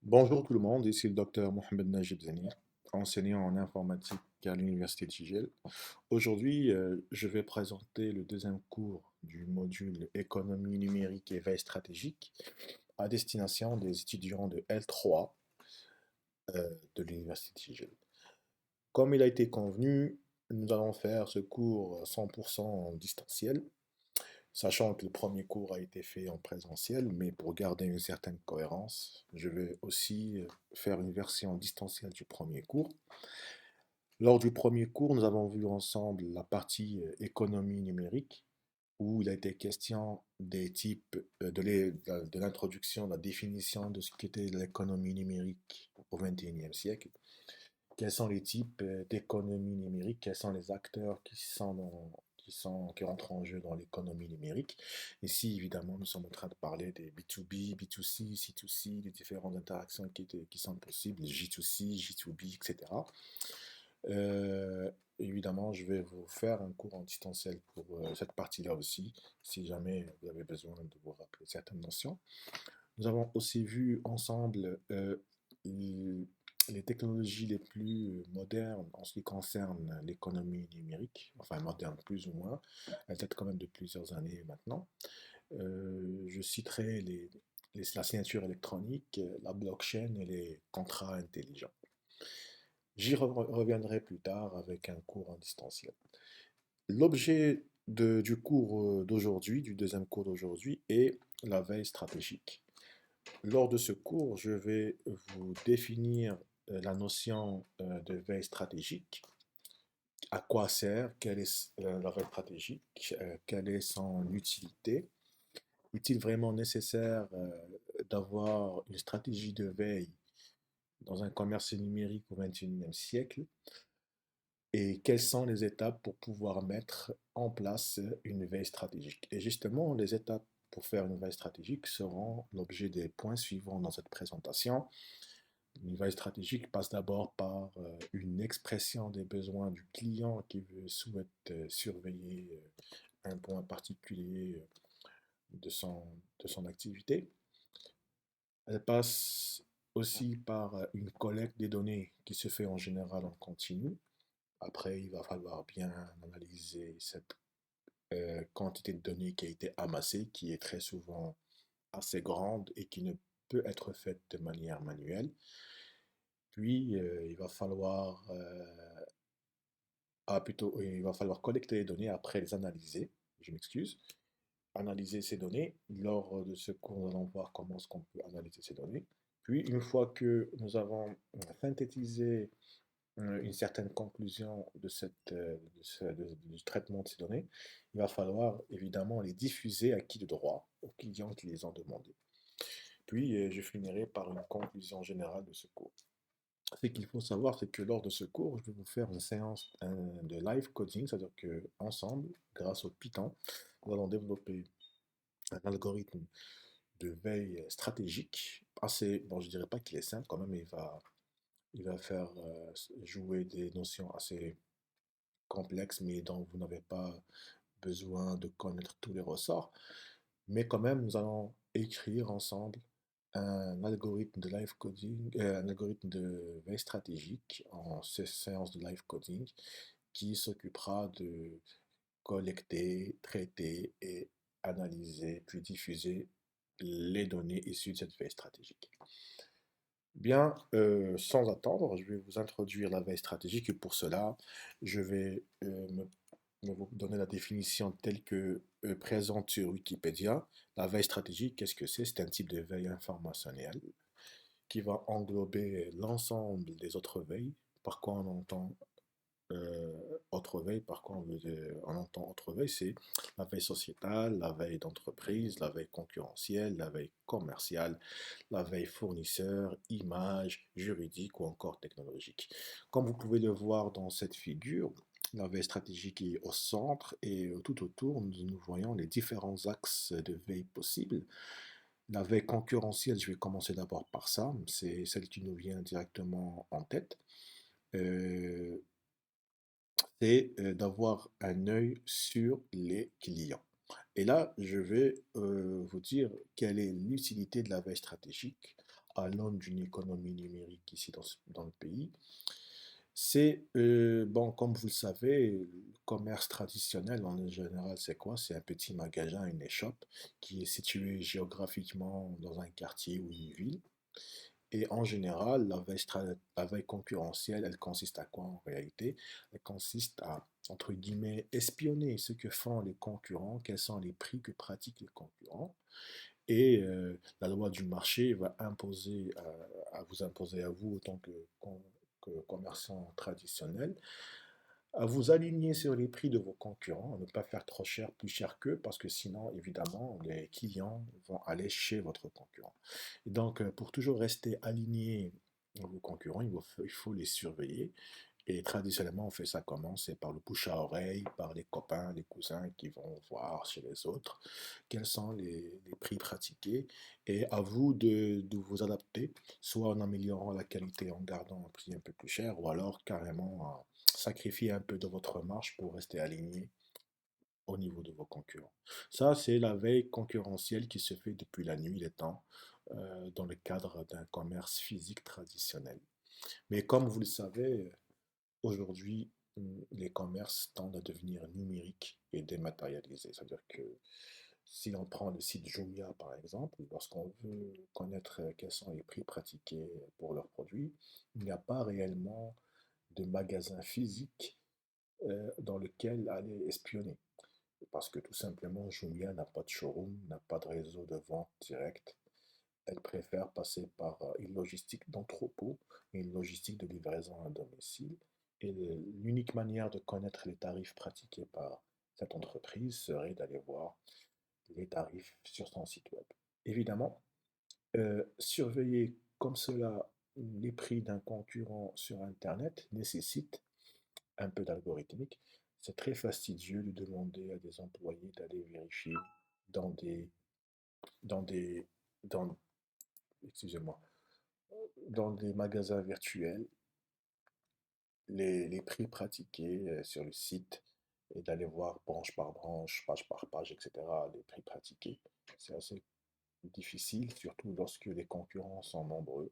Bonjour tout le monde, ici le docteur Mohamed Najib Zeni, enseignant en informatique à l'Université de Gigel. Aujourd'hui, je vais présenter le deuxième cours du module Économie numérique et veille stratégique à destination des étudiants de L3 de l'Université de Gigel. Comme il a été convenu, nous allons faire ce cours 100% en distanciel, sachant que le premier cours a été fait en présentiel, mais pour garder une certaine cohérence, je vais aussi faire une version distancielle du premier cours. Lors du premier cours, nous avons vu ensemble la partie économie numérique, où il a été question des types de l'introduction, de la définition de ce qu'était l'économie numérique au XXIe siècle. Quels sont les types d'économie numérique? Quels sont les acteurs qui rentrent en jeu dans l'économie numérique? Ici, évidemment, nous sommes en train de parler des B2B, B2C, C2C, des différentes interactions qui sont possibles, J2C, J2B, etc. Évidemment, je vais vous faire un cours en distanciel pour cette partie-là aussi, si jamais vous avez besoin de vous rappeler certaines notions. Nous avons aussi vu ensemble les technologies les plus modernes en ce qui concerne l'économie numérique, enfin moderne plus ou moins, elle date quand même de plusieurs années maintenant. Je citerai la signature électronique, la blockchain et les contrats intelligents. Reviendrai plus tard avec un cours en distanciel. L'objet du cours d'aujourd'hui, du deuxième cours d'aujourd'hui, est la veille stratégique. Lors de ce cours, je vais vous définir la notion de veille stratégique, à quoi sert, quelle est la veille stratégique, quelle est son utilité. Est-il vraiment nécessaire d'avoir une stratégie de veille dans un commerce numérique au XXIe siècle? Et quelles sont les étapes pour pouvoir mettre en place une veille stratégique? Et justement, les étapes pour faire une veille stratégique seront l'objet des points suivants dans cette présentation. Une veille stratégique passe d'abord par une expression des besoins du client qui souhaite surveiller un point particulier de son, de son activité. Elle passe aussi par une collecte des données qui se fait en général en continu. Après, il va falloir bien analyser cette quantité de données qui a été amassée, qui est très souvent assez grande et qui ne peut être faite de manière manuelle. Puis, il va falloir collecter les données, après les analyser, je m'excuse, analyser ces données. Lors de ce cours, nous allons voir comment est-ce qu'on peut analyser ces données. Puis, une fois que nous avons synthétisé une certaine conclusion du traitement de ces données, il va falloir évidemment les diffuser à qui de droit, aux clients qui les ont demandés. Puis, je finirai par une conclusion générale de ce cours. Ce qu'il faut savoir, c'est que lors de ce cours, je vais vous faire une séance de live coding, c'est-à-dire que ensemble, grâce au Python, nous allons développer un algorithme de veille stratégique, assez, bon, je dirais pas qu'il est simple, quand même, il va faire jouer des notions assez complexes, mais dont vous n'avez pas besoin de connaître tous les ressorts. Mais quand même, nous allons écrire ensemble un algorithme de live coding, un algorithme de veille stratégique en séance de live coding qui s'occupera de collecter, traiter et analyser, puis diffuser les données issues de cette veille stratégique. Bien, sans attendre, je vais vous introduire la veille stratégique et pour cela, je vais vous donner la définition telle que présente sur Wikipédia. La veille stratégique, qu'est-ce que c'est? C'est un type de veille informationnelle qui va englober l'ensemble des autres veilles. Par quoi on entend autre veille, par quoi on entend autre veille, c'est la veille sociétale, la veille d'entreprise, la veille concurrentielle, la veille commerciale, la veille fournisseur, image, juridique ou encore technologique. Comme vous pouvez le voir dans cette figure, la veille stratégique est au centre et tout autour, nous voyons les différents axes de veille possibles. La veille concurrentielle, je vais commencer d'abord par ça, c'est celle qui nous vient directement en tête. Euh, c'est d'avoir un œil sur les clients. Et là, je vais vous dire quelle est l'utilité de la veille stratégique à l'aune d'une économie numérique ici dans le pays, c'est, bon, comme vous le savez, le commerce traditionnel en général, c'est quoi? C'est un petit magasin, une échoppe, qui est situé géographiquement dans un quartier ou une ville. Et en général, la veille concurrentielle, elle consiste à quoi en réalité? Elle consiste à, entre guillemets, espionner ce que font les concurrents, quels sont les prix que pratiquent les concurrents. Et la loi du marché va imposer à vous imposer à vous, autant que commerçant traditionnel, à vous aligner sur les prix de vos concurrents, à ne pas faire trop cher, plus cher qu'eux, parce que sinon, évidemment, les clients vont aller chez votre concurrent. Et donc, pour toujours rester aligné à vos concurrents, il faut les surveiller. Et traditionnellement, on fait ça comment? C'est par le bouche à oreille, par les copains, les cousins qui vont voir chez les autres quels sont les prix pratiqués. Et à vous de vous adapter, soit en améliorant la qualité en gardant un prix un peu plus cher, ou alors carrément sacrifier un peu de votre marge pour rester aligné au niveau de vos concurrents. Ça, c'est la veille concurrentielle qui se fait depuis la nuit des temps dans le cadre d'un commerce physique traditionnel. Mais comme vous le savez, aujourd'hui, les commerces tendent à devenir numériques et dématérialisés. C'est-à-dire que si on prend le site Jumia, par exemple, lorsqu'on veut connaître quels sont les prix pratiqués pour leurs produits, il n'y a pas réellement de magasin physique dans lequel aller espionner. Parce que tout simplement, Jumia n'a pas de showroom, n'a pas de réseau de vente direct. Elle préfère passer par une logistique d'entrepôt et une logistique de livraison à domicile. Et l'unique manière de connaître les tarifs pratiqués par cette entreprise serait d'aller voir les tarifs sur son site web. Évidemment, surveiller comme cela les prix d'un concurrent sur Internet nécessite un peu d'algorithmique. C'est très fastidieux de demander à des employés d'aller vérifier dans des, dans des, dans, excusez-moi, dans des magasins virtuels les prix pratiqués sur le site et d'aller voir branche par branche, page par page, etc., les prix pratiqués. C'est assez difficile, surtout lorsque les concurrents sont nombreux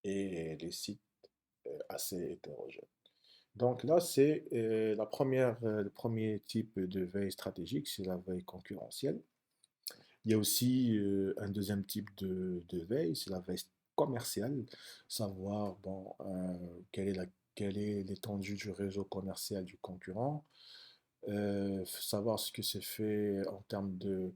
et les sites assez hétérogènes. Donc là, c'est le premier type de veille stratégique, c'est la veille concurrentielle. Il y a aussi un deuxième type de veille, c'est la veille commerciale, savoir bon, quelle est l'étendue du réseau commercial du concurrent, savoir ce que c'est fait en termes de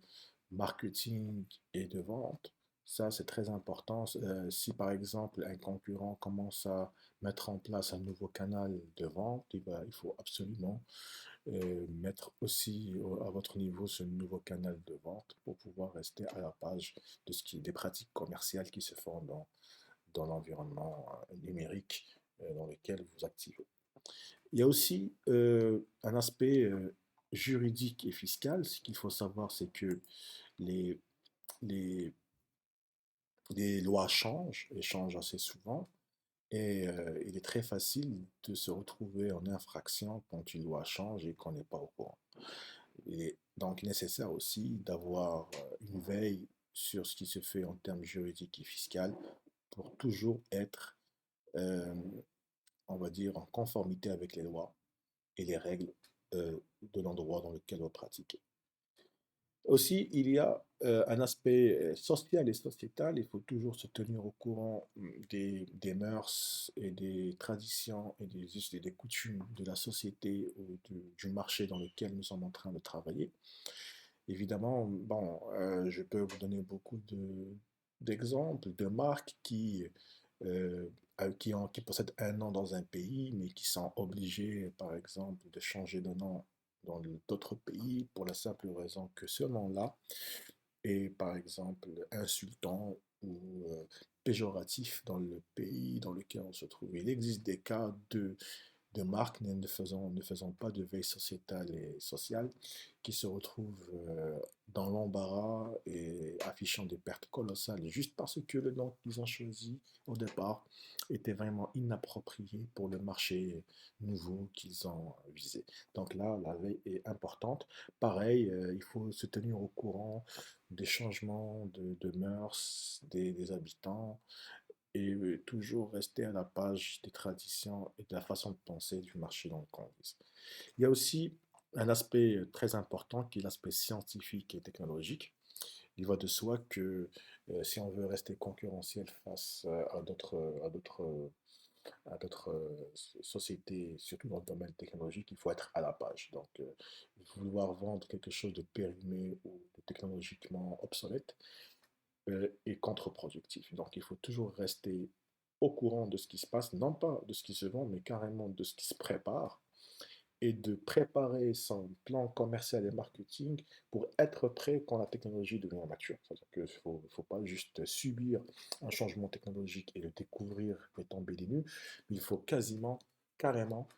marketing et de vente. Ça, c'est très important. Si par exemple un concurrent commence à mettre en place un nouveau canal de vente, il faut absolument mettre aussi à votre niveau ce nouveau canal de vente pour pouvoir rester à la page de des pratiques commerciales qui se font dans l'environnement numérique dans lequel vous activez. Il y a aussi un aspect juridique et fiscal. Ce qu'il faut savoir, c'est que les, les, les lois changent et changent assez souvent. Et il est très facile de se retrouver en infraction quand une loi change et qu'on n'est pas au courant. Il est donc nécessaire aussi d'avoir une veille sur ce qui se fait en termes juridiques et fiscaux pour toujours être, euh, on va dire, en conformité avec les lois et les règles de l'endroit dans lequel vous pratiquez. Aussi, il y a un aspect social et sociétal. Il faut toujours se tenir au courant des mœurs et des traditions et des us et des coutumes de la société ou du marché dans lequel nous sommes en train de travailler. Évidemment, bon, je peux vous donner beaucoup d'exemples de marques euh, qui possèdent un nom dans un pays, mais qui sont obligées, par exemple, de changer de nom dans d'autres pays pour la simple raison que ce nom-là est, par exemple, insultant ou péjoratif dans le pays dans lequel on se trouve. Il existe des cas de marques ne faisant pas de veille sociétale et sociale, qui se retrouvent dans l'embarras et affichant des pertes colossales juste parce que le nom qu'ils ont choisi au départ était vraiment inapproprié pour le marché nouveau qu'ils ont visé. Donc là, la veille est importante. Pareil, il faut se tenir au courant des changements de mœurs des habitants et toujours rester à la page des traditions et de la façon de penser du marché dans lequel on vise. Il y a aussi un aspect très important qui est l'aspect scientifique et technologique. Il va de soi que si on veut rester concurrentiel face à d'autres sociétés, surtout dans le domaine technologique, il faut être à la page. Donc, vouloir vendre quelque chose de périmé ou de technologiquement obsolète est contre-productif. Donc, il faut toujours rester au courant de ce qui se passe, non pas de ce qui se vend, mais carrément de ce qui se prépare et de préparer son plan commercial et marketing pour être prêt quand la technologie devient mature. C'est-à-dire qu'il ne faut pas juste subir un changement technologique et le découvrir et tomber des nues, mais il faut carrément,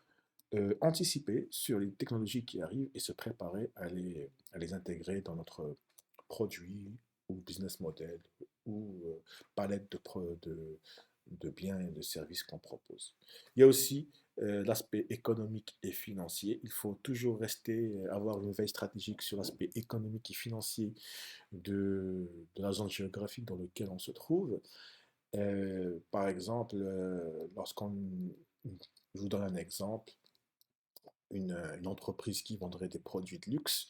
anticiper sur les technologies qui arrivent et se préparer à les intégrer dans notre produit ou business model ou palette de biens et de services qu'on propose. Il y a aussi l'aspect économique et financier. Il faut toujours avoir une veille stratégique sur l'aspect économique et financier de la zone géographique dans laquelle on se trouve. Par exemple, je vous donne un exemple, une entreprise qui vendrait des produits de luxe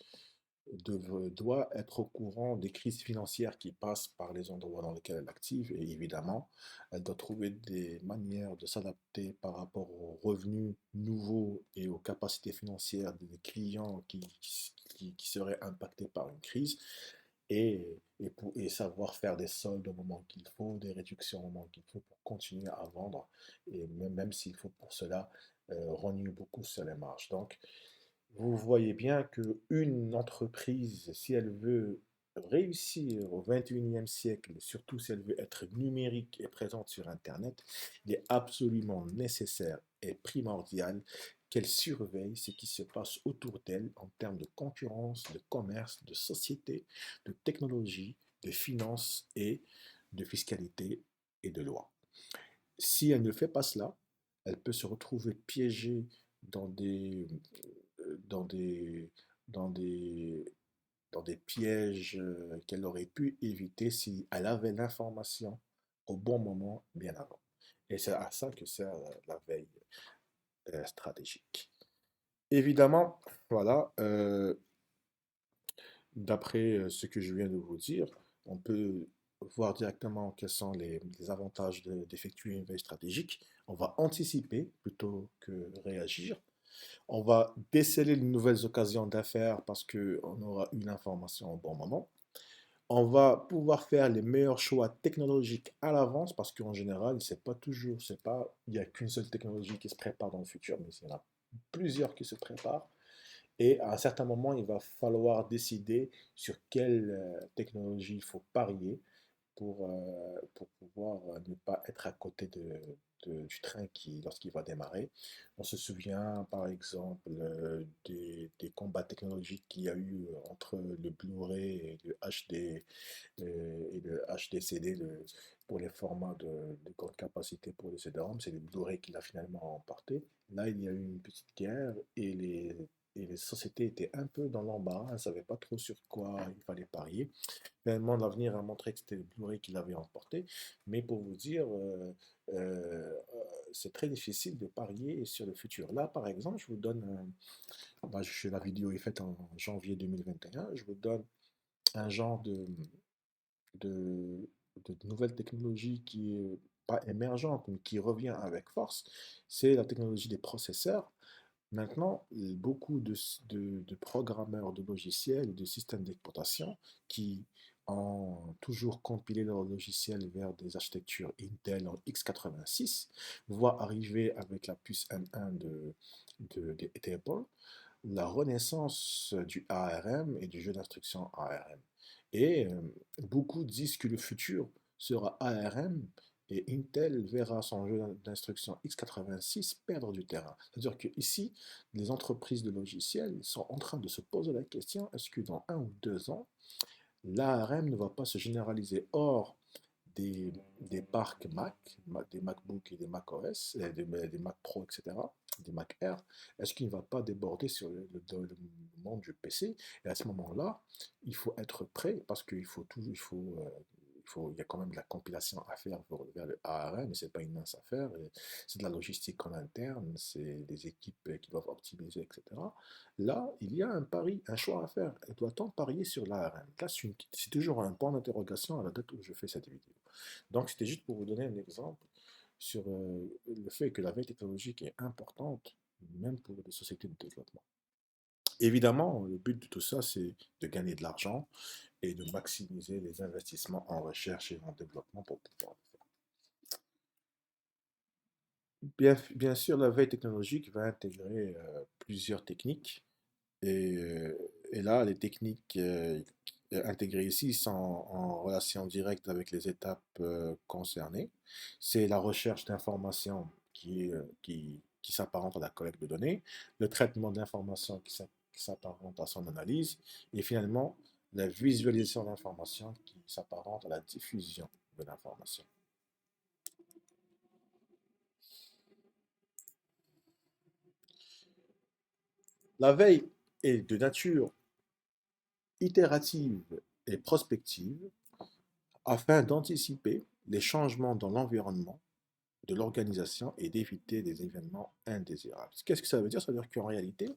doit être au courant des crises financières qui passent par les endroits dans lesquels elle est active et évidemment, elle doit trouver des manières de s'adapter par rapport aux revenus nouveaux et aux capacités financières des clients qui seraient impactés par une crise et savoir faire des soldes au moment qu'il faut, des réductions au moment qu'il faut pour continuer à vendre et même s'il faut pour cela rogner beaucoup sur les marges. Donc, vous voyez bien qu'une entreprise, si elle veut réussir au 21e siècle, surtout si elle veut être numérique et présente sur Internet, il est absolument nécessaire et primordial qu'elle surveille ce qui se passe autour d'elle en termes de concurrence, de commerce, de société, de technologie, de finance et de fiscalité et de loi. Si elle ne fait pas cela, elle peut se retrouver piégée dans des, dans des, dans des, dans des pièges qu'elle aurait pu éviter si elle avait l'information au bon moment, bien avant. Et c'est à ça que sert la veille stratégique. Évidemment, voilà, d'après ce que je viens de vous dire, on peut voir directement quels sont les avantages d'effectuer une veille stratégique. On va anticiper plutôt que réagir. On va déceler de nouvelles occasions d'affaires parce qu'on aura eu l'information au bon moment. On va pouvoir faire les meilleurs choix technologiques à l'avance parce qu'en général, il n'y a qu'une seule technologie qui se prépare dans le futur, mais il y en a plusieurs qui se préparent. Et à un certain moment, il va falloir décider sur quelle technologie il faut parier pour pouvoir ne pas être à côté du train lorsqu'il va démarrer. On se souvient par exemple des combats technologiques qu'il y a eu entre le Blu-ray et le HD et le HDCD pour les formats de grande capacité pour les CD-ROM. C'est le Blu-ray qui l'a finalement emporté. Là, il y a eu une petite guerre et les sociétés étaient un peu dans l'embarras, elles ne savaient pas trop sur quoi il fallait parier. Finalement, l'avenir a montré que c'était le Blu-ray qui l'avait emporté. Mais pour vous dire, euh, c'est très difficile de parier sur le futur. Là, par exemple, je vous donne, la vidéo est faite en janvier 2021, je vous donne un genre de, de nouvelle technologie qui est pas émergente, mais qui revient avec force. C'est la technologie des processeurs. Maintenant, beaucoup de programmeurs de logiciels et de systèmes d'exploitation qui ont toujours compilé leur logiciel vers des architectures Intel en x86 voient arriver avec la puce M1 d'Apple la renaissance du ARM et du jeu d'instruction ARM. Et beaucoup disent que le futur sera ARM et Intel verra son jeu d'instruction x86 perdre du terrain. C'est-à-dire que ici, les entreprises de logiciels sont en train de se poser la question, est-ce que dans 1 ou 2 ans, l'ARM ne va pas se généraliser hors des parcs Mac, des MacBook et des Mac OS, des Mac Pro, etc., des Mac Air, est-ce qu'il ne va pas déborder sur le monde du PC? Et à ce moment-là, il faut être prêt parce qu'il faut tout, il y a quand même de la compilation à faire vers le ARM, mais c'est pas une mince affaire. C'est de la logistique en interne, c'est des équipes qui doivent optimiser, etc. Là, il y a un pari, un choix à faire. Doit-on parier sur l'ARM? Là, c'est toujours un point d'interrogation à la date où je fais cette vidéo. Donc, c'était juste pour vous donner un exemple sur le fait que la veille technologique est importante, même pour les sociétés de développement. Évidemment, le but de tout ça, c'est de gagner de l'argent et de maximiser les investissements en recherche et en développement pour pouvoir le faire. Bien sûr, la veille technologique va intégrer plusieurs techniques. Et là, les techniques intégrées ici sont en relation directe avec les étapes concernées. C'est la recherche d'informations qui s'apparente à la collecte de données, le traitement d'informations qui s'apparente à son analyse, et finalement, la visualisation d'informations qui s'apparente à la diffusion de l'information. La veille est de nature itérative et prospective afin d'anticiper les changements dans l'environnement de l'organisation et d'éviter des événements indésirables. Qu'est-ce que ça veut dire? Ça veut dire qu'en réalité,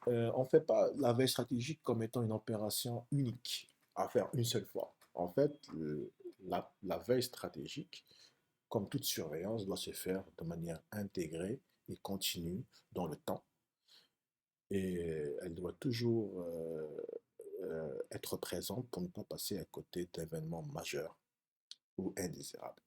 on ne fait pas la veille stratégique comme étant une opération unique à faire une seule fois. En fait, la veille stratégique, comme toute surveillance, doit se faire de manière intégrée et continue dans le temps. Et elle doit toujours être présente pour ne pas passer à côté d'événements majeurs ou indésirables.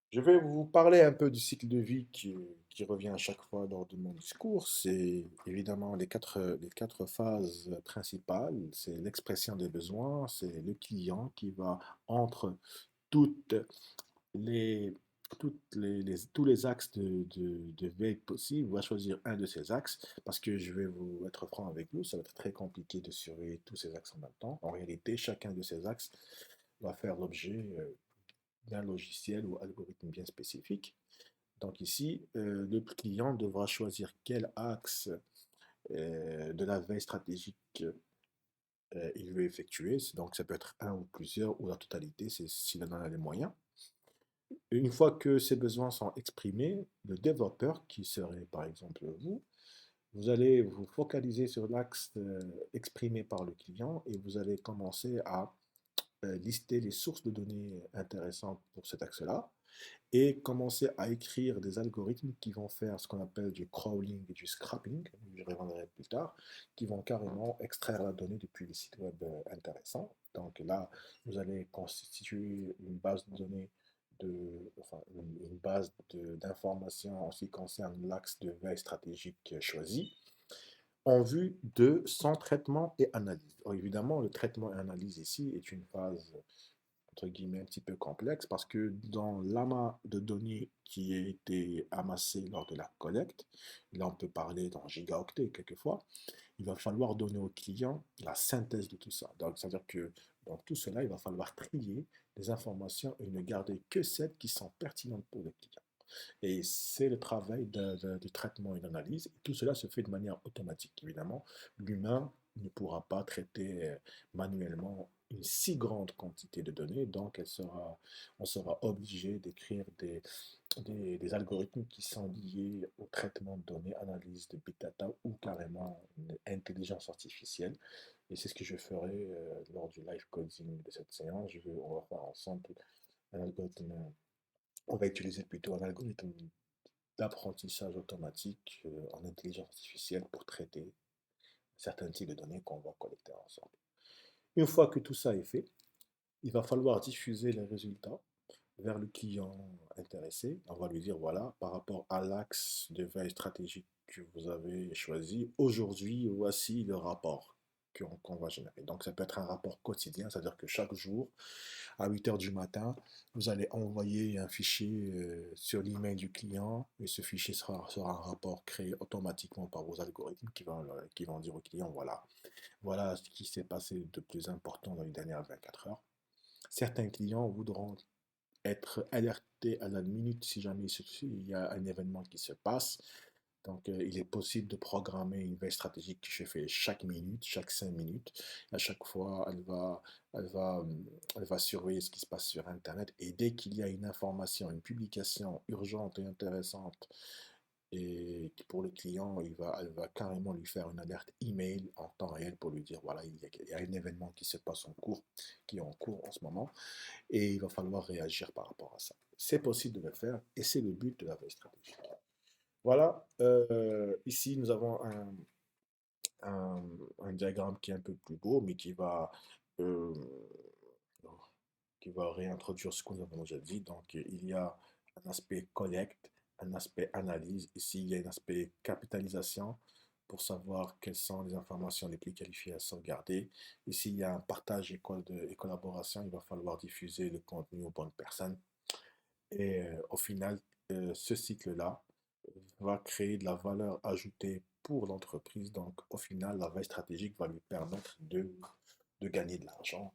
Je vais vous parler un peu du cycle de vie qui revient à chaque fois lors de mon discours. C'est évidemment les quatre phases principales. C'est l'expression des besoins, c'est le client qui va entre toutes les, tous les axes de veille possibles, va choisir un de ces axes parce que je vais vous être franc avec vous, ça va être très compliqué de surveiller tous ces axes en même temps. En réalité, chacun de ces axes va faire l'objet d'un logiciel ou algorithme bien spécifique. Donc ici, le client devra choisir quel axe de la veille stratégique il veut effectuer. Donc ça peut être un ou plusieurs ou la totalité, c'est s'il en a les moyens. Une fois que ces besoins sont exprimés, le développeur, qui serait par exemple vous, vous allez vous focaliser sur l'axe exprimé par le client et vous allez commencer à lister les sources de données intéressantes pour cet axe-là et commencer à écrire des algorithmes qui vont faire ce qu'on appelle du crawling et du scrapping, je reviendrai plus tard, qui vont carrément extraire la donnée depuis les sites web intéressants. Donc là, vous allez constituer une base de données enfin, une base d'informations en ce qui concerne l'axe de veille stratégique choisi, en vue de son traitement et analyse. Alors évidemment, le traitement et analyse ici est une phase entre guillemets un petit peu complexe parce que dans l'amas de données qui a été amassé lors de la collecte, là on peut parler dans gigaoctets quelquefois, il va falloir donner au client la synthèse de tout ça. Donc c'est-à-dire que dans tout cela, il va falloir trier les informations et ne garder que celles qui sont pertinentes pour le client. Et c'est le travail de traitement et d'analyse. Tout cela se fait de manière automatique, évidemment. L'humain ne pourra pas traiter manuellement une si grande quantité de données, donc on sera obligé d'écrire des algorithmes qui sont liés au traitement de données, analyse de big data ou carrément une intelligence artificielle. Et c'est ce que je ferai lors du live coding de cette séance. On va faire ensemble un algorithme, on va utiliser plutôt un algorithme d'apprentissage automatique en intelligence artificielle pour traiter certains types de données qu'on va collecter ensemble. Une fois que tout ça est fait, il va falloir diffuser les résultats vers le client intéressé. On va lui dire, voilà, par rapport à l'axe de veille stratégique que vous avez choisi, aujourd'hui, voici le rapport. qu'on va générer. Donc, ça peut être un rapport quotidien, c'est-à-dire que chaque jour, à 8 heures du matin, vous allez envoyer un fichier sur l'email du client et ce fichier sera un rapport créé automatiquement par vos algorithmes qui vont dire au client, voilà ce qui s'est passé de plus important dans les dernières 24 heures. Certains clients voudront être alertés à la minute si jamais il y a un événement qui se passe. Donc, il est possible de programmer une veille stratégique qui se fait chaque minute, chaque 5 minutes. À chaque fois, elle va, elle va surveiller ce qui se passe sur Internet. Et dès qu'il y a une information, une publication urgente et intéressante, et pour le client, elle va carrément lui faire une alerte email en temps réel pour lui dire, voilà, il y a un événement qui se passe en cours, qui est en cours en ce moment, et il va falloir réagir par rapport à ça. C'est possible de le faire, et c'est le but de la veille stratégique. Voilà, ici nous avons un, un diagramme qui est un peu plus beau, mais euh, qui va réintroduire ce que nous avons déjà dit. Donc, il y a un aspect collecte, un aspect analyse. Ici, il y a un aspect capitalisation pour savoir quelles sont les informations les plus qualifiées à sauvegarder. Ici, il y a un partage et collaboration. Il va falloir diffuser le contenu aux bonnes personnes. Et au final, ce cycle-là va créer de la valeur ajoutée pour l'entreprise. Donc, au final, la veille stratégique va lui permettre de gagner de l'argent,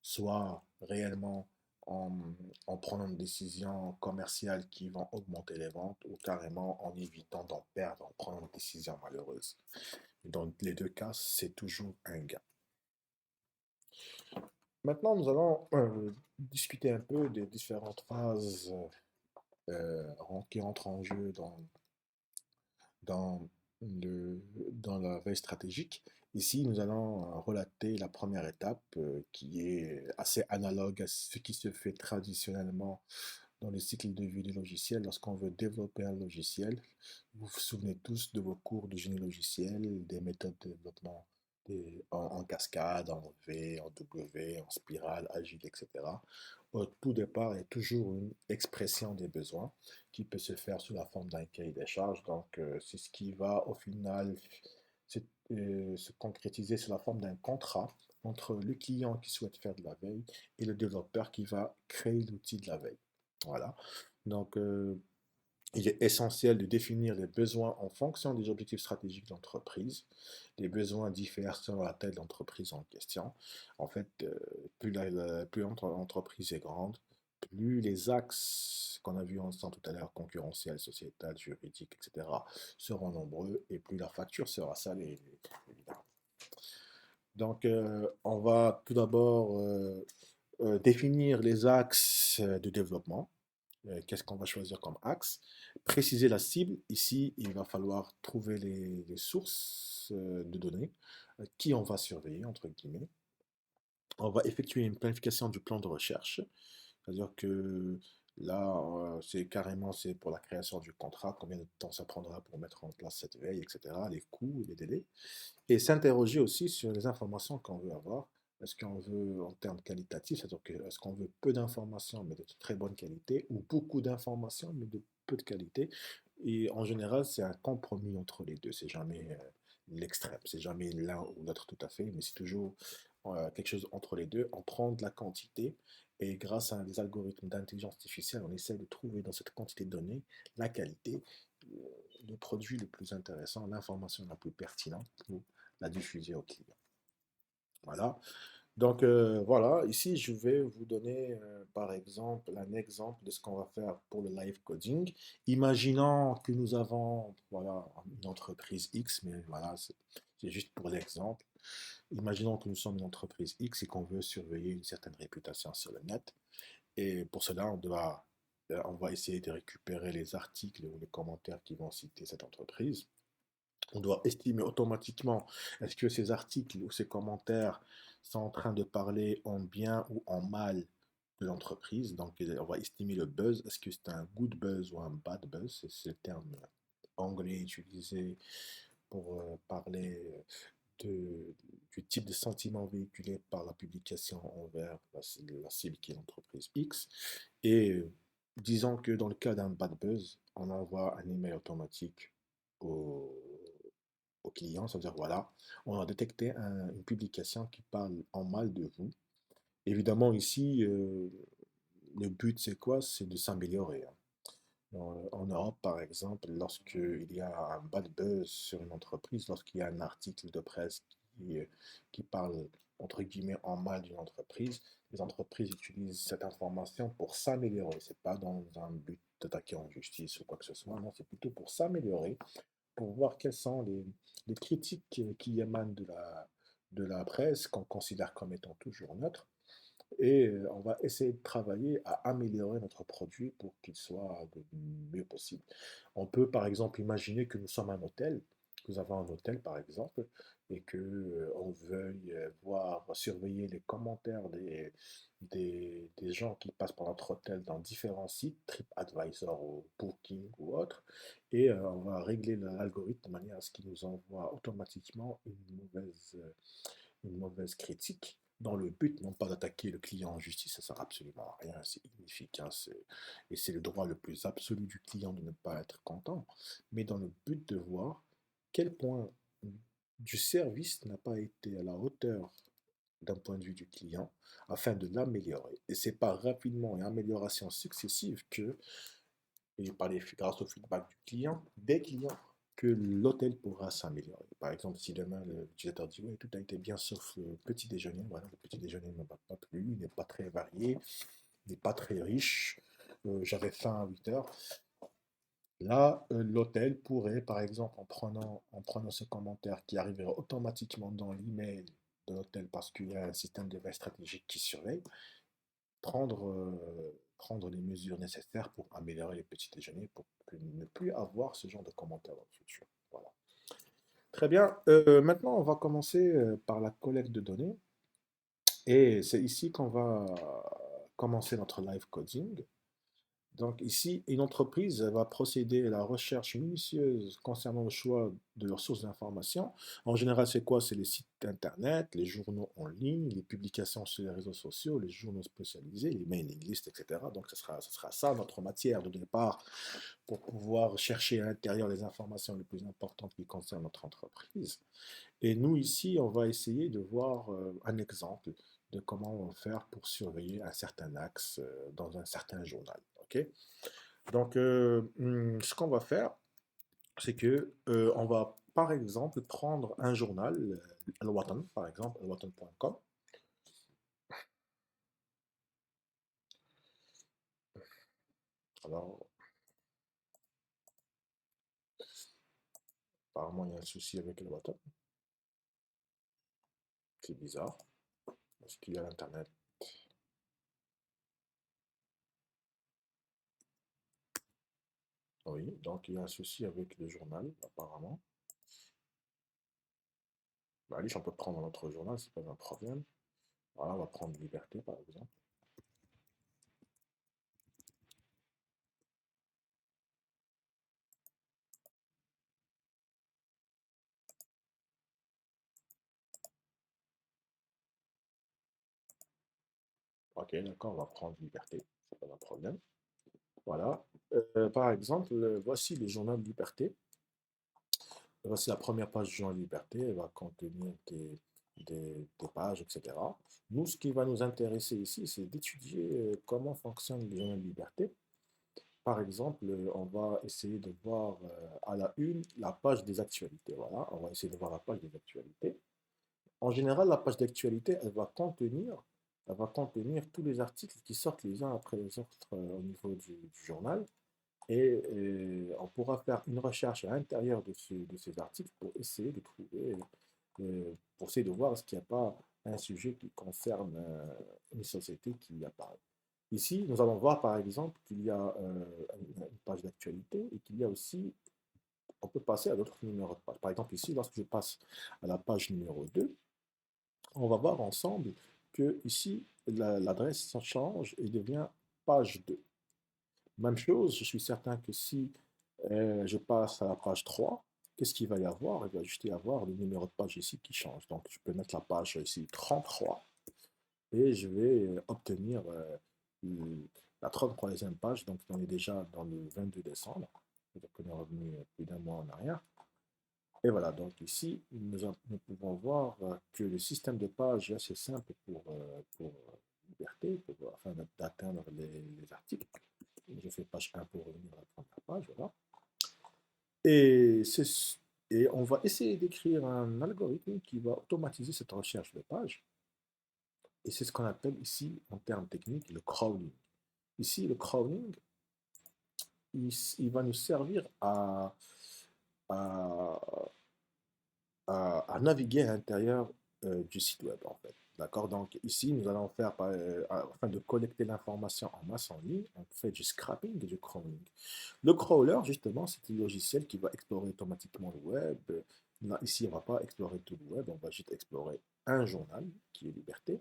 soit réellement en, en prenant des décisions commerciales qui vont augmenter les ventes, ou carrément en évitant d'en perdre en prenant des décisions malheureuses. Dans les deux cas, c'est toujours un gain. Maintenant, nous allons discuter un peu des différentes phases qui entrent en jeu dans, dans la veille stratégique. Ici, nous allons relater la première étape qui est assez analogue à ce qui se fait traditionnellement dans le cycle de vie du logiciel. Lorsqu'on veut développer un logiciel, vous vous souvenez tous de vos cours de génie logiciel, des méthodes de développement en cascade, en V, en W, en spirale, agile, etc. Au tout départ, il y a toujours une expression des besoins qui peut se faire sous la forme d'un cahier des charges. Donc, c'est ce qui va au final se, se concrétiser sous la forme d'un contrat entre le client qui souhaite faire de la veille et le développeur qui va créer l'outil de la veille. Voilà. Donc, il est essentiel de définir les besoins en fonction des objectifs stratégiques de l'entreprise. Les besoins diffèrent selon la taille de l'entreprise en question. En fait, plus l'entreprise est grande, plus les axes qu'on a vus ensemble tout à l'heure, concurrentiels, sociétal, juridique, etc., seront nombreux et plus la facture sera salée, évidemment. Donc, on va tout d'abord définir les axes de développement. Qu'est-ce qu'on va choisir comme axe? Préciser la cible. Ici, il va falloir trouver les sources de données, qui on va surveiller, entre guillemets. On va effectuer une planification du plan de recherche, c'est-à-dire que là, c'est pour la création du contrat, combien de temps ça prendra pour mettre en place cette veille, etc., les coûts, les délais. Et s'interroger aussi sur les informations qu'on veut avoir. Est-ce qu'on veut, en termes qualitatifs, c'est-à-dire que est-ce qu'on veut peu d'informations mais de très bonne qualité, ou beaucoup d'informations mais de peu de qualité? Et en général, c'est un compromis entre les deux. C'est jamais l'extrême, c'est jamais l'un ou l'autre tout à fait, mais c'est toujours quelque chose entre les deux. On prend de la quantité et grâce à des algorithmes d'intelligence artificielle, on essaie de trouver dans cette quantité de données la qualité, le produit le plus intéressant, l'information la plus pertinente pour la diffuser au client. Voilà. Donc voilà, ici je vais vous donner par exemple un exemple de ce qu'on va faire pour le live coding. Imaginons que nous avons voilà, une entreprise X, mais voilà, c'est juste pour l'exemple. Imaginons que nous sommes une entreprise X et qu'on veut surveiller une certaine réputation sur le net. Et pour cela, on va essayer de récupérer les articles ou les commentaires qui vont citer cette entreprise. On doit estimer automatiquement est-ce que ces articles ou ces commentaires sont en train de parler en bien ou en mal de l'entreprise. Donc, on va estimer le buzz. Est-ce que c'est un good buzz ou un bad buzz? C'est le terme anglais utilisé pour parler du type de sentiment véhiculé par la publication envers la cible qui est l'entreprise X. Et disons que dans le cas d'un bad buzz, on envoie un email automatique au, au client, c'est-à-dire voilà, on a détecté une publication qui parle en mal de vous. Évidemment, ici, le but, c'est quoi? C'est de s'améliorer, hein. En Europe, par exemple, lorsqu'il y a un bad buzz sur une entreprise, lorsqu'il y a un article de presse qui parle, entre guillemets, en mal d'une entreprise, les entreprises utilisent cette information pour s'améliorer. C'est pas dans un but d'attaquer en justice ou quoi que ce soit, non, c'est plutôt pour s'améliorer, pour voir quelles sont les critiques qui émanent de la presse, qu'on considère comme étant toujours neutres, et on va essayer de travailler à améliorer notre produit pour qu'il soit le mieux possible. On peut par exemple imaginer que nous sommes un hôtel, que nous avons un hôtel par exemple, et que on veuille voir, surveiller les commentaires des gens qui passent par notre hôtel dans différents sites, TripAdvisor ou Booking ou autres, et on va régler l'algorithme de manière à ce qu'il nous envoie automatiquement une mauvaise critique dans le but non pas d'attaquer le client en justice, ça sert absolument à rien, c'est inefficace et c'est le droit le plus absolu du client de ne pas être content, mais dans le but de voir quel point du service n'a pas été à la hauteur d'un point de vue du client afin de l'améliorer. Et c'est par rapidement et amélioration successive que et grâce au feedback du client, des clients, que l'hôtel pourra s'améliorer. Par exemple, si demain l'utilisateur dit oui, tout a été bien sauf le petit déjeuner, voilà, le petit déjeuner ne m'a pas plu, il n'est pas très varié, il n'est pas très riche, j'avais faim à 8 heures. Là, l'hôtel pourrait, par exemple, en prenant ce commentaire qui arriverait automatiquement dans l'email de l'hôtel parce qu'il y a un système de veille stratégique qui surveille, prendre les mesures nécessaires pour améliorer les petits déjeuners, pour ne plus avoir ce genre de commentaires dans le futur. Voilà. Très bien. Maintenant, on va commencer par la collecte de données. Et c'est ici qu'on va commencer notre live coding. Donc ici, une entreprise va procéder à la recherche minutieuse concernant le choix de leurs sources d'information. En général, c'est quoi? C'est les sites internet, les journaux en ligne, les publications sur les réseaux sociaux, les journaux spécialisés, les mailing lists, etc. Donc ce sera ça notre matière de départ pour pouvoir chercher à l'intérieur les informations les plus importantes qui concernent notre entreprise. Et nous, ici, on va essayer de voir un exemple de comment on va faire pour surveiller un certain axe dans un certain journal. OK? Donc, ce qu'on va faire, c'est que on va, par exemple, prendre un journal, Al-Watan, par exemple, alwatan.com. Alors, apparemment, il y a un souci avec Al-Watan. C'est bizarre. Est-ce qu'il y a l'Internet? Oui, donc il y a un souci avec le journal, apparemment. Bah, allez, on peut prendre un autre journal, c'est pas un problème. Voilà, on va prendre Liberté, par exemple. Ok, d'accord, on va prendre Liberté, c'est pas un problème. Voilà. Par exemple, voici le journal Liberté. Voici la première page du journal Liberté. Elle va contenir des pages, etc. Nous, ce qui va nous intéresser ici, c'est d'étudier comment fonctionne le journal Liberté. Par exemple, on va essayer de voir à la une la page des actualités. Voilà, on va essayer de voir la page des actualités. En général, la page d'actualité, elle va contenir tous les articles qui sortent les uns après les autres au niveau du journal. Et on pourra faire une recherche à l'intérieur de ces articles pour essayer de trouver, pour essayer de voir est-ce qu'il n'y a pas un sujet qui concerne une société qui apparaît. Ici, nous allons voir par exemple qu'il y a une page d'actualité et qu'il y a aussi, on peut passer à d'autres numéros de page. Par exemple, ici, lorsque je passe à la page numéro 2, on va voir ensemble que ici, l'adresse change et devient page 2. Même chose, je suis certain que si je passe à la page 3, qu'est-ce qu'il va y avoir? Il va juste y avoir le numéro de page ici qui change. Donc, je peux mettre la page ici 33 et je vais obtenir la 33e page. Donc, on est déjà dans le 22 décembre. Donc, on est revenu plus d'un mois en arrière. Et voilà, donc ici, nous pouvons voir que le système de page est assez simple pour Liberté, afin d'atteindre les articles. Je fais page 1 pour revenir à la première page, voilà. Et, et on va essayer d'écrire un algorithme qui va automatiser cette recherche de page. Et c'est ce qu'on appelle ici, en termes techniques, le crawling. Ici, le crawling, il va nous servir à, à naviguer à l'intérieur du site web, en fait. D'accord? Donc ici, nous allons faire, afin de collecter l'information en masse en ligne, on fait du scrapping et du crawling. Le crawler, justement, c'est un logiciel qui va explorer automatiquement le web. Là, ici, on ne va pas explorer tout le web, on va juste explorer un journal qui est Liberté.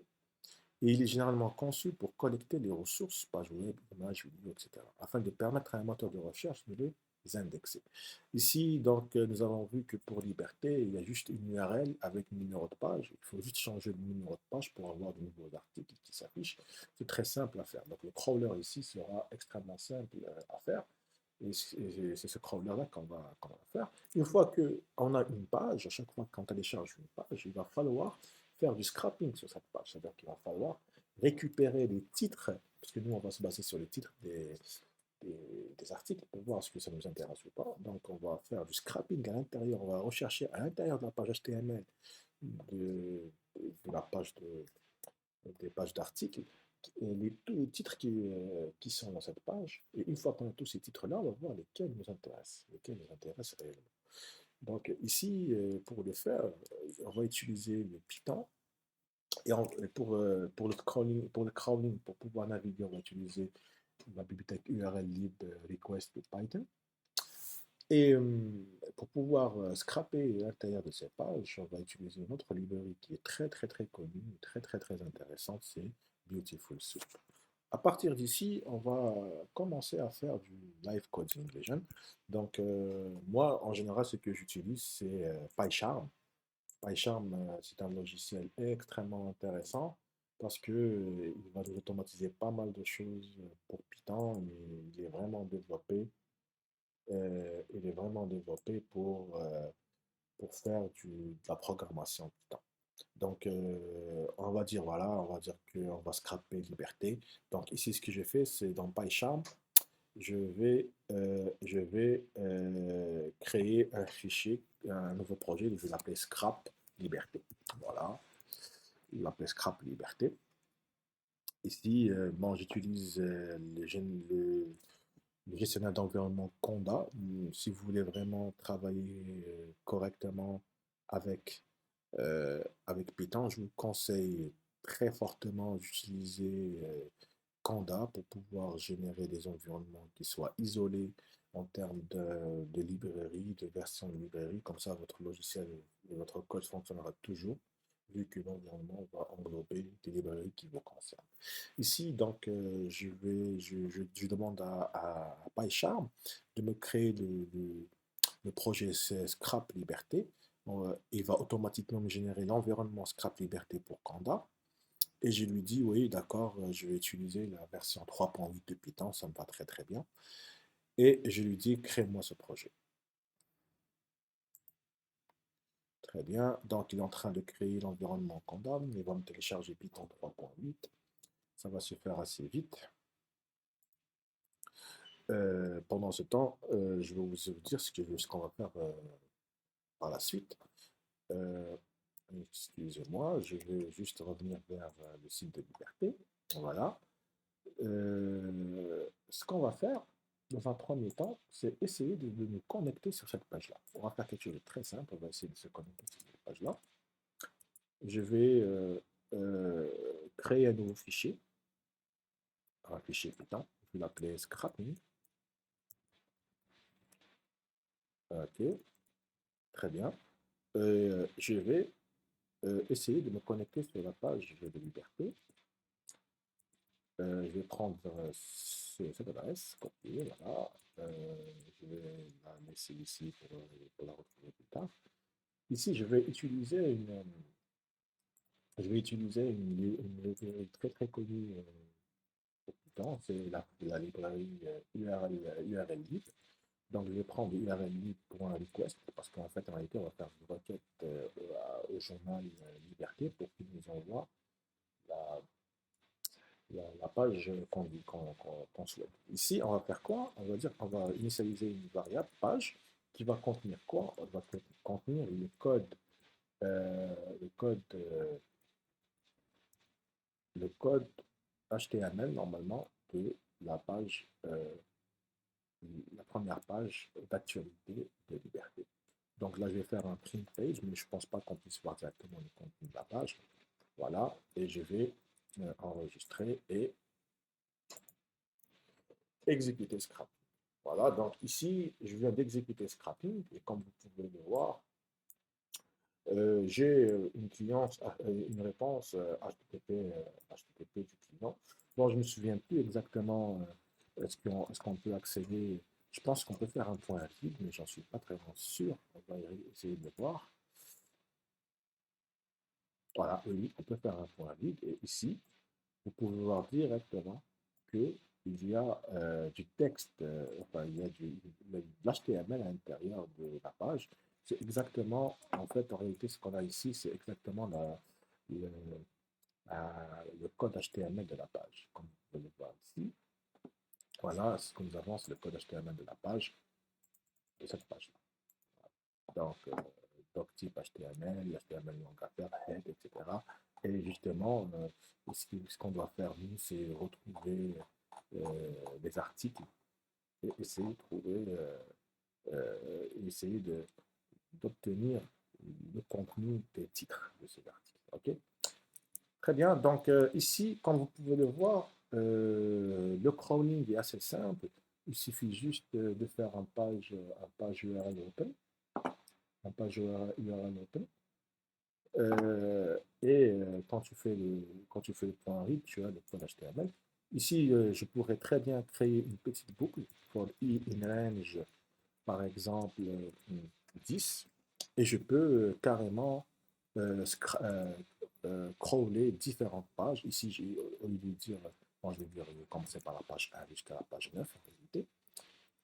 Et il est généralement conçu pour collecter les ressources, pages web, images, vidéos, etc., afin de permettre à un moteur de recherche de les indexer. Ici, donc, nous avons vu que pour Liberté, il y a juste une URL avec un numéro de page. Il faut juste changer le numéro de page pour avoir de nouveaux articles qui s'affichent. C'est très simple à faire. Donc, le crawler ici sera extrêmement simple à faire. Et c'est ce crawler-là qu'on va faire. Une fois qu'on a une page, à chaque fois qu'on télécharge une page, il va falloir faire du scrapping sur cette page. C'est-à-dire qu'il va falloir récupérer les titres, parce que nous, on va se baser sur les titres des articles pour voir ce que ça nous intéresse ou pas. Donc, on va faire du scrapping à l'intérieur. On va rechercher à l'intérieur de la page HTML de la page des pages d'articles tous les titres qui sont dans cette page. Et une fois qu'on a tous ces titres-là, on va voir lesquels nous intéressent réellement. Donc ici, pour le faire, on va utiliser le Python. Et pour le crawling, pour pouvoir naviguer, on va utiliser la bibliothèque URL lib request de Python. Et pour pouvoir scraper à l'intérieur de ces pages, on va utiliser une autre librairie qui est très très très connue, très très très intéressante, c'est Beautiful Soup. À partir d'ici, on va commencer à faire du live coding, les jeunes. Donc, moi, en général, ce que j'utilise, c'est PyCharm. PyCharm, c'est un logiciel extrêmement intéressant parce que il va nous automatiser pas mal de choses pour Python. Il est vraiment développé pour faire de la programmation Python. Donc, on va dire, voilà, on va dire qu'on va scraper liberté. Donc, ici, ce que j'ai fait, c'est dans PyCharm, je vais créer un fichier, un nouveau projet, je vais l'appeler Scrap Liberté. Voilà, je vais l'appeler Scrap Liberté. Ici, bon, j'utilise le gestionnaire d'environnement Conda. Si vous voulez vraiment travailler correctement avec, avec Python, je vous conseille très fortement d'utiliser Conda pour pouvoir générer des environnements qui soient isolés en termes de librairie, de version de librairie. Comme ça, votre logiciel et votre code fonctionnera toujours, vu que l'environnement va englober des librairies qui vous concernent. Ici, donc, je demande à PyCharm de me créer le projet Scrap Liberté. Il va automatiquement me générer l'environnement Scrap Liberté pour Conda. Et je lui dis, oui, d'accord, je vais utiliser la version 3.8 de Python, ça me va très très bien. Et je lui dis, crée-moi ce projet. Très bien. Donc, il est en train de créer l'environnement Condam. Il va me télécharger Python 3.8. Ça va se faire assez vite. Pendant ce temps, je vais vous dire ce qu'on va faire par la suite. Euh, Excusez-moi, je vais juste revenir vers le site de Liberté. Voilà. Ce qu'on va faire, dans un premier temps, c'est essayer de nous connecter sur cette page-là. On va faire quelque chose de très simple. On va essayer de se connecter sur cette page-là. Je vais créer un nouveau fichier, un fichier Python. Je vais l'appeler scrapping. Ok, très bien. Je vais essayer de me connecter sur la page de Liberté. Je vais prendre cette adresse, copier, voilà. Je vais la laisser ici pour la retrouver plus tard. Ici, je vais utiliser une librairie très très connue pour Python, c'est la librairie URL lib. Donc, je vais prendre le URL lib pour un request, parce qu'en fait, en réalité, on va faire une requête au journal Liberté pour qu'il nous envoie la, la page qu'on souhaite. Ici, on va faire quoi? On va dire qu'on va initialiser une variable page qui va contenir quoi? Elle va contenir euh, le code, euh, le code HTML normalement de la page, la première page d'actualité de Liberté. Donc là, je vais faire un print page, mais je ne pense pas qu'on puisse voir directement le contenu de la page. Voilà, et je vais enregistrer et exécuter scrapping. Voilà, donc ici, je viens d'exécuter scrapping, et comme vous pouvez le voir, j'ai une réponse HTTP du client. Bon, je ne me souviens plus exactement, est-ce qu'on peut accéder, je pense qu'on peut faire un point vide, mais j'en suis pas très sûr. On va essayer de voir. Voilà, oui, on peut faire un point vide. Et ici, vous pouvez voir directement qu'il y a du texte, enfin, il y a de l'HTML à l'intérieur de la page. C'est exactement, en fait, en réalité, ce qu'on a ici, c'est exactement le, le code HTML de la page. Comme vous pouvez le voir ici, voilà ce que nous avons, c'est le code HTML de la page, de cette page-là. Donc, doc type HTML, HTML langage, head, etc. Et justement, ce qu'on doit faire, nous, c'est retrouver les articles et essayer de trouver, essayer d'obtenir le contenu des titres de ces articles. OK? Très bien. Donc, ici, comme vous pouvez le voir, le crawling est assez simple. Il suffit juste de faire un page URL open, un page URL open. Quand tu fais le point read, tu as le code HTML. Ici, je pourrais très bien créer une petite boucle for i in range, par exemple 10, et je peux carrément crawler différentes pages. Ici, au lieu de dire, bon, je vais dire, commencer par la page 1 jusqu'à la page 9, en réalité.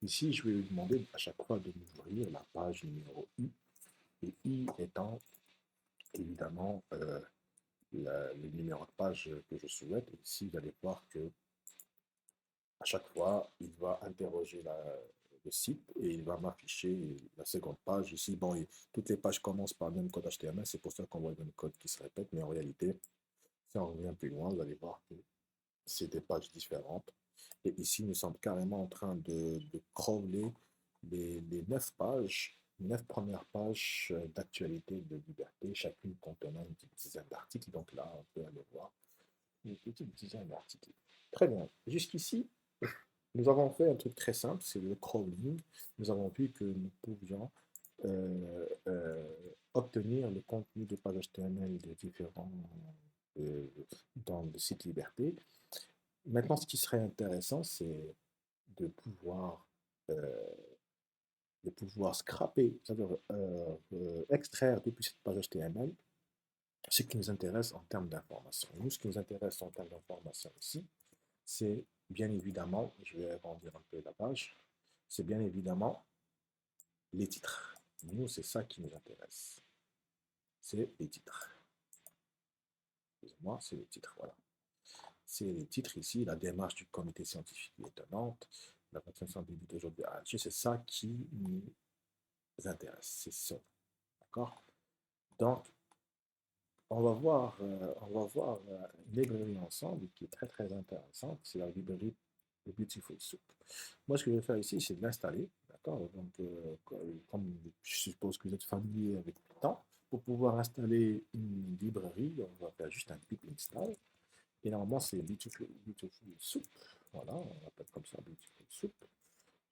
Ici, je vais lui demander à chaque fois de m'ouvrir la page numéro I, et I étant évidemment le numéro de page que je souhaite. Et ici, vous allez voir que à chaque fois, il va interroger le site et il va m'afficher la seconde page. Ici, bon, toutes les pages commencent par le même code HTML, c'est pour ça qu'on voit le même code qui se répète, mais en réalité, si on revient plus loin, vous allez voir que c'est des pages différentes. Et ici, nous sommes carrément en train de crawler les 9 pages, 9 premières pages d'actualité de Liberté, chacune contenant une petite dizaine d'articles. Donc là, on peut aller voir une petite dizaine d'articles. Très bien. Jusqu'ici, nous avons fait un truc très simple, c'est le crawling. Nous avons vu que nous pouvions obtenir le contenu des pages HTML des différents euh, dans le site Liberté. Maintenant, ce qui serait intéressant, c'est de pouvoir, euh, de pouvoir scraper, c'est-à-dire extraire depuis cette page HTML ce qui nous intéresse en termes d'information. Nous, ce qui nous intéresse en termes d'information ici, c'est bien évidemment, je vais agrandir un peu la page, c'est bien évidemment les titres. Nous, c'est ça qui nous intéresse. C'est les titres. Excusez-moi, c'est les titres, voilà. C'est les titres ici, la démarche du comité scientifique est étonnante, la vaccination débute aujourd'hui à Alger, c'est ça qui nous intéresse, c'est ça. D'accord? Donc, on va voir une librairie ensemble qui est très très intéressante, c'est la librairie de Beautiful Soup. Moi, ce que je vais faire ici, c'est de l'installer, d'accord? Donc, comme je suppose que vous êtes familier avec Python, pour pouvoir installer une librairie, on va faire juste un pip install. Et normalement, c'est Beautiful Soup. Voilà, on l'appelle comme ça, Beautiful Soup.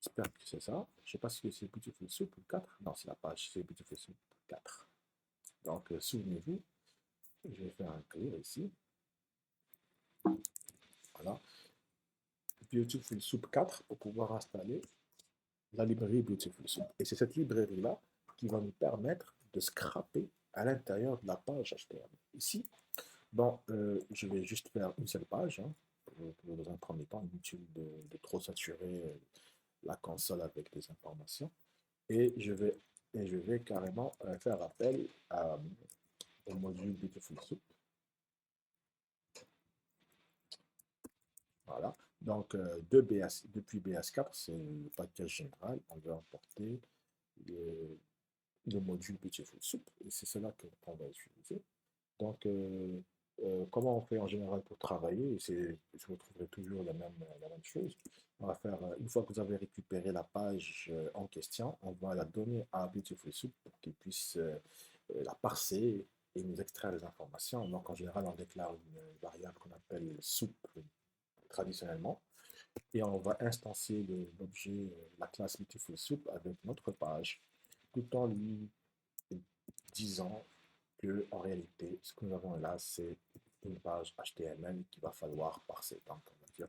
J'espère que c'est ça. Je ne sais pas si c'est Beautiful Soup ou 4. Non, c'est la page, c'est Beautiful Soup 4. Donc, souvenez-vous, je vais faire un clear ici. Voilà. Beautiful Soup 4 pour pouvoir installer la librairie Beautiful Soup. Et c'est cette librairie-là qui va nous permettre de scraper à l'intérieur de la page HTML. Ici, bon, je vais juste faire une seule page. Hein, dans un premier temps, inutile de trop saturer la console avec des informations et je vais carrément faire appel au module Beautiful Soup. Voilà. Donc, depuis BS4, c'est le package général. On va importer le, le module Beautiful Soup et c'est cela qu'on va utiliser. Donc, comment on fait en général pour travailler? Je retrouverai toujours la même chose. On va faire, une fois que vous avez récupéré la page en question, on va la donner à Beautiful Soup pour qu'il puisse la parser et nous extraire les informations. Donc, en général, on déclare une variable qu'on appelle soup traditionnellement et on va instancier l'objet, la classe Beautiful Soup avec notre page tout en lui disant que en réalité, ce que nous avons là, c'est une page HTML qu'il va falloir parser. Donc, on va dire,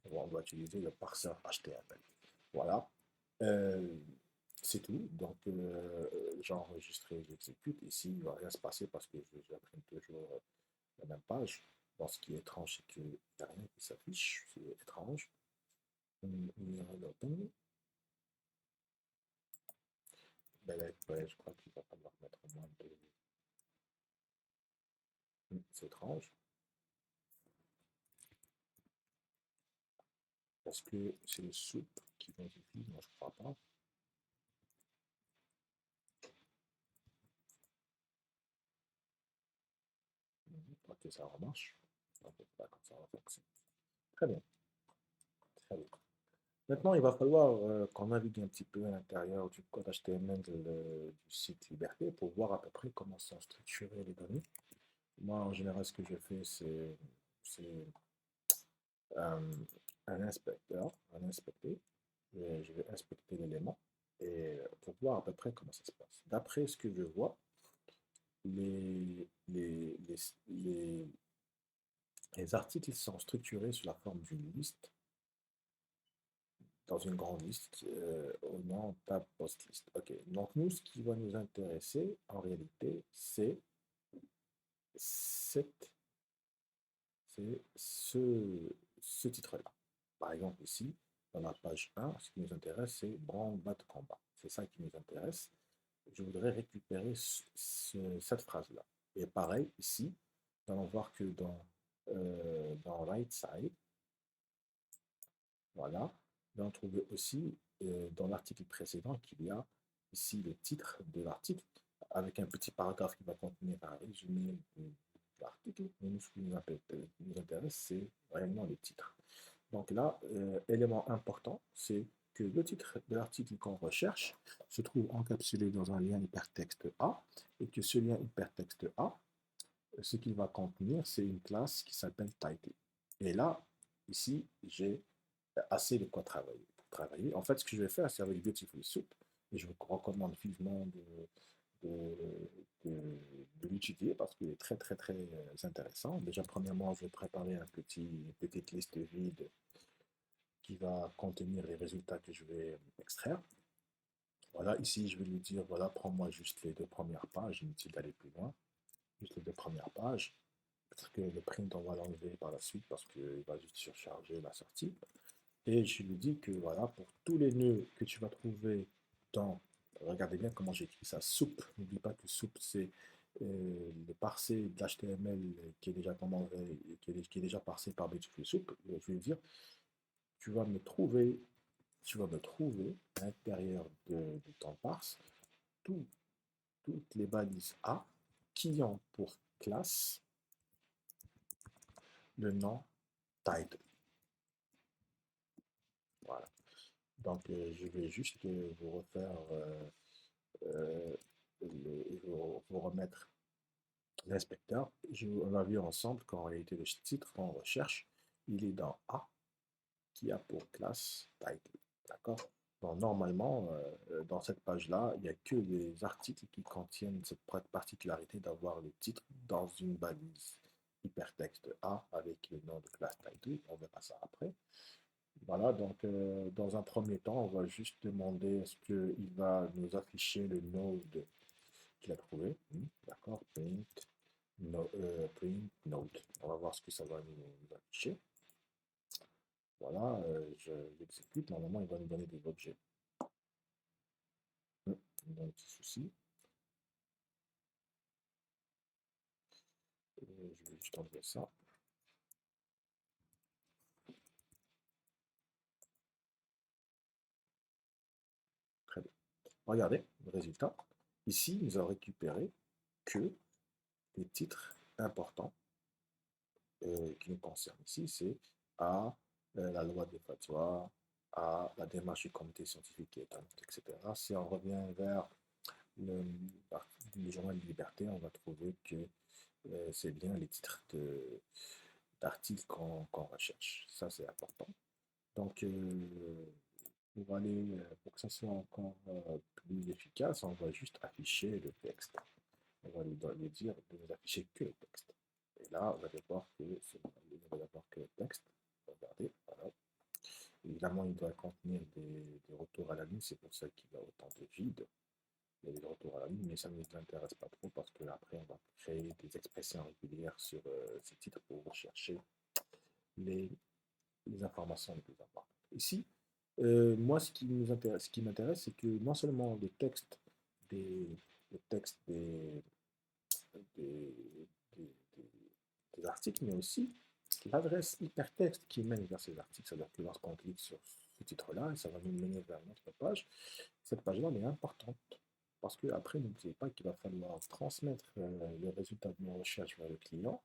on va utiliser le parseur HTML. Voilà. Euh, c'est tout. Donc, j'ai enregistré, j'exécute. Ici, il ne va rien se passer parce que j'imprime toujours la même page. Bon, ce qui est étrange, c'est qu'il n'y a rien qui s'affiche. C'est étrange. On ira l'open. Ben, ouais, je crois qu'il va falloir mettre moins de. C'est étrange. Est-ce que c'est le soupe qui modifie? Non, je ne crois pas. Ok, ça remarche. Ok, d'accord, ça va fonctionner. Très bien, très bien. Maintenant, il va falloir qu'on navigue un petit peu à l'intérieur du code HTML du site Liberté pour voir à peu près comment sont structurées les données. Moi, en général, ce que je fais, c'est euh, un inspecteur, un inspecter. Je vais inspecter l'élément et pour voir à peu près comment ça se passe. D'après ce que je vois, les, les, les, les, les articles sont structurés sous la forme d'une liste, dans une grande liste, au nom tab post-list. Ok, donc nous, ce qui va nous intéresser, en réalité, cette, c'est ce titre-là. Par exemple, ici, dans la page 1, ce qui nous intéresse, c'est branle-bas de combat. C'est ça qui nous intéresse. Je voudrais récupérer cette phrase-là. Et pareil, ici, nous allons voir que dans right side, voilà, nous allons trouver aussi dans l'article précédent qu'il y a ici le titre de l'article avec un petit paragraphe qui va contenir un résumé de l'article. Mais nous, ce qui nous intéresse, c'est réellement le titre. Donc là, élément important, c'est que le titre de l'article qu'on recherche se trouve encapsulé dans un lien hypertexte A et que ce lien hypertexte A, ce qu'il va contenir, c'est une classe qui s'appelle title. Et là, ici, j'ai assez de quoi travailler. Pour travailler, en fait, ce que je vais faire, c'est avec Beautiful Soup, et je vous recommande vivement de, de l'utiliser parce qu'il est très, très, très intéressant. Déjà, premièrement, je vais préparer une petite liste vide qui va contenir les résultats que je vais extraire. Voilà, ici, je vais lui dire, voilà, prends-moi juste les deux premières pages, inutile d'aller plus loin, juste les deux premières pages. Peut-être que le print, on va l'enlever par la suite parce qu'il va juste surcharger la sortie. Et je lui dis que voilà, pour tous les nœuds que tu vas trouver dans, regardez bien comment j'écris ça, soup, n'oublie pas que soup c'est le parsé de l'HTML qui est déjà qui est déjà parsé par Beautiful Soup. Je vais lui dire, tu vas me trouver, tu vas me trouver à l'intérieur de ton parse tout- toutes les balises A qui ont pour classe le nom title. Voilà. Donc, je vais juste vous refaire, euh, vous remettre l'inspecteur. On a vu ensemble qu'en réalité, le titre qu'on recherche, il est dans A, qui a pour classe title. D'accord? Donc, normalement, dans cette page-là, il n'y a que les articles qui contiennent cette particularité d'avoir le titre dans une balise hypertexte A avec le nom de classe title. On verra ça après. Voilà, donc dans un premier temps, on va juste demander est-ce qu'il va nous afficher le node qu'il a trouvé. D'accord, print node. On va voir ce que ça va nous afficher. Voilà, je l'exécute. Normalement, il va nous donner des objets. Il y a un petit souci. Je vais juste enlever ça. Très bien. Regardez le résultat. Ici, nous avons récupéré que les titres importants qui nous concernent. Ici, c'est à la loi des fatwas, à la démarche du comité scientifique et économique, etc. Si on revient vers le, le journal de Liberté, on va trouver que c'est bien les titres d'articles qu'on recherche. Ça, c'est important. Donc, pour que ça soit encore plus efficace, on va juste afficher le texte. On va lui dire de nous afficher que le texte. Et là, vous allez voir que il va y avoir que le texte. Regardez, voilà. Évidemment, il doit contenir des retours à la ligne, c'est pour ça qu'il y a autant de vide. Il y a des retours à la ligne, mais ça ne nous intéresse pas trop parce qu'après, on va créer des expressions régulières sur ces titres pour rechercher les, les informations les plus importantes. Ici, moi, ce qui m'intéresse, c'est que non seulement des, le texte des, des- des- des articles, mais aussi l'adresse hypertexte qui mène vers ces articles. C'est-à-dire que lorsqu'on clique sur ce titre-là, ça va nous mener vers notre page. Cette page-là, elle est importante. Parce que après, n'oubliez pas qu'il va falloir transmettre le résultat de nos recherches vers le client.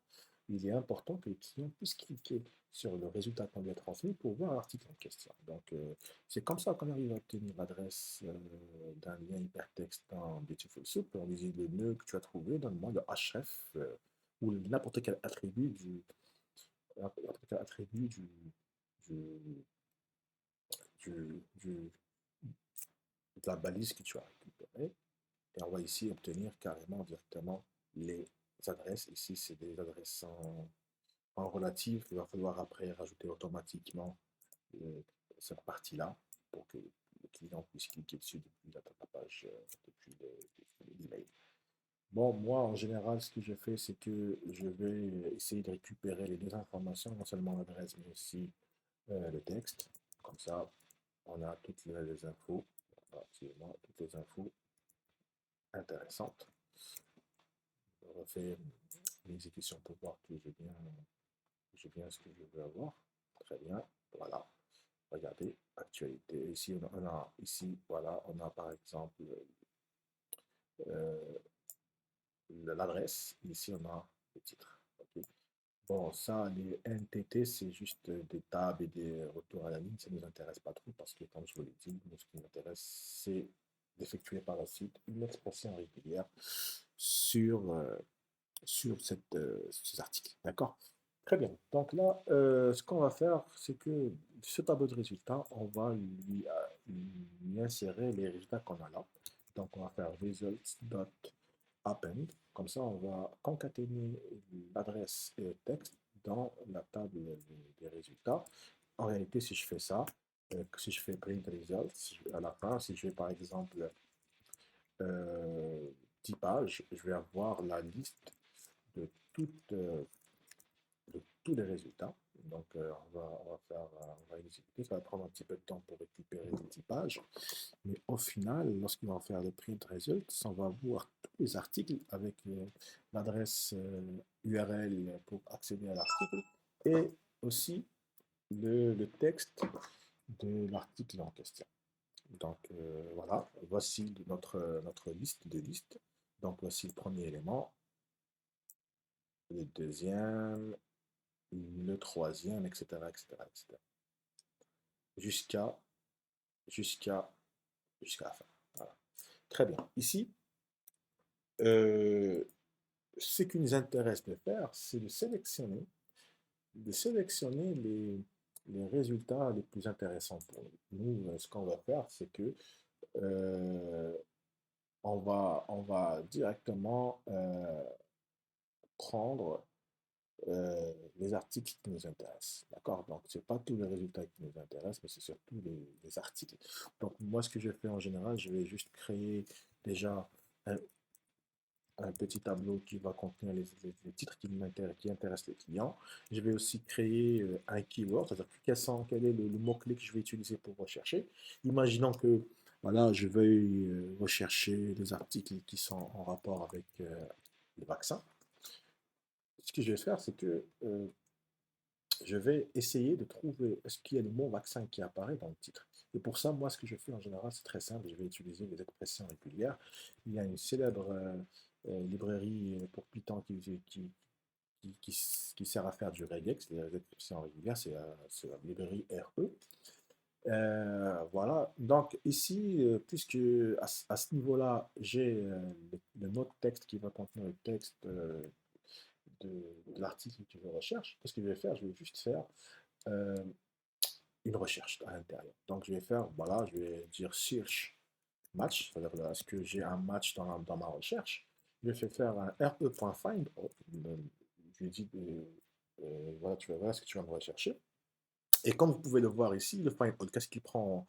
Il est important que le client puisse cliquer sur le résultat qu'on lui a transmis pour voir l'article en question. Donc, c'est comme ça qu'on arrive à obtenir l'adresse d'un lien hypertexte dans Beautiful Soup. On dit le nœud que tu as trouvé, donne-moi le href ou n'importe quel attribut du, du- de la balise que tu as récupérée. Et on va ici obtenir carrément directement les adresses. Ici, c'est des adresses en relative. Il va falloir après rajouter automatiquement euh, cette partie-là pour que le client puisse cliquer dessus depuis la page, depuis l'email. Bon, moi, en général, ce que je fais, c'est que je vais essayer de récupérer les deux informations, non seulement l'adresse, mais aussi le texte. Comme ça, on a toutes les infos, excusez-moi, toutes les infos intéressantes. On va faire l'exécution pour voir que j'ai bien ce que je veux avoir. Très bien, voilà. Regardez, actualité. Ici, ici, voilà, on a par exemple euh, l'adresse. Ici, on a le titre. Ok. Bon, ça, les NTT, c'est juste des tables et des retours à la ligne. Ça ne nous intéresse pas trop parce que, comme je vous l'ai dit, nous, ce qui nous intéresse, c'est d'effectuer par la suite une expression régulière sur, ces articles. D'accord? Très bien. Donc là, ce qu'on va faire, c'est que ce tableau de résultats, on va lui insérer les résultats qu'on a là. Donc, on va faire results.append. Comme ça, on va concaténer l'adresse et le texte dans la table des résultats. En réalité, si je fais ça, si je fais print results, à la fin, si je fais par exemple euh, 10 pages, je vais avoir la liste de toutes, de tous les résultats. Donc, on va exécuter. Ça va prendre un petit peu de temps pour récupérer les 10 pages. Mais au final, lorsqu'on va faire le print results, on va voir tous les articles avec l'adresse URL pour accéder à l'article et aussi le texte de l'article en question. Donc voilà, voici notre liste de listes. Donc voici le premier élément, le deuxième, le troisième, etc., etc., etc. Jusqu'à jusqu'à jusqu'à la fin. Voilà. Très bien. Ici, euh, ce qui nous intéresse de faire, c'est de sélectionner les résultats les plus intéressants pour nous. Nous, ce qu'on va faire, c'est que euh, on va directement prendre les articles qui nous intéressent. D'accord? Donc, ce n'est pas tous les résultats qui nous intéressent, mais c'est surtout les articles. Donc, moi, ce que je fais en général, je vais juste créer déjà un, un petit tableau qui va contenir les titres qui intéressent les clients. Je vais aussi créer un keyword, c'est-à-dire quel est le mot-clé que je vais utiliser pour rechercher. Imaginons que voilà, je veuille rechercher des articles qui sont en rapport avec le vaccin. Ce que je vais faire, c'est que je vais essayer de trouver est-ce qu'il y a le mot vaccin qui apparaît dans le titre. Et pour ça, moi, ce que je fais en général, c'est très simple. Je vais utiliser les expressions régulières. Il y a une célèbre librairie pour Python qui sert à faire du regex, les expressions régulières, c'est la librairie RE. Voilà, donc ici, puisque à ce niveau-là, j'ai le mot texte qui va contenir le texte de l'article que je recherche, qu'est-ce que je vais faire? Je vais juste faire euh, une recherche à l'intérieur. Donc je vais faire, voilà, je vais dire search match, c'est-à-dire est-ce que j'ai un match dans ma recherche. Je vais faire un re.find, je lui dis, voilà, tu vas voir ce que tu vas me rechercher. Et comme vous pouvez le voir ici, le find all, qu'est-ce qu'il prend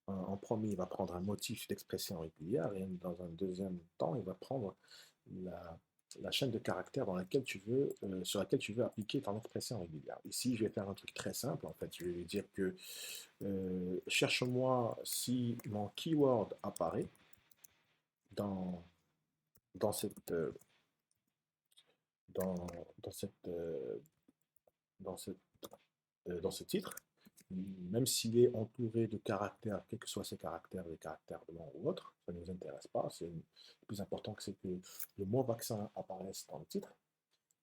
en premier? Il va prendre un motif d'expression régulière et dans un deuxième temps, il va prendre la, la chaîne de caractères sur laquelle tu veux appliquer ton expression régulière. Ici, je vais faire un truc très simple. En fait, je vais lui dire que cherche-moi si mon keyword apparaît dans, dans cette, dans, dans cette, dans cette dans ce titre, même s'il est entouré de caractères, quels que soient ces caractères, des caractères blancs ou autres, ça ne nous intéresse pas. Le plus important, c'est que le mot vaccin apparaisse dans le titre.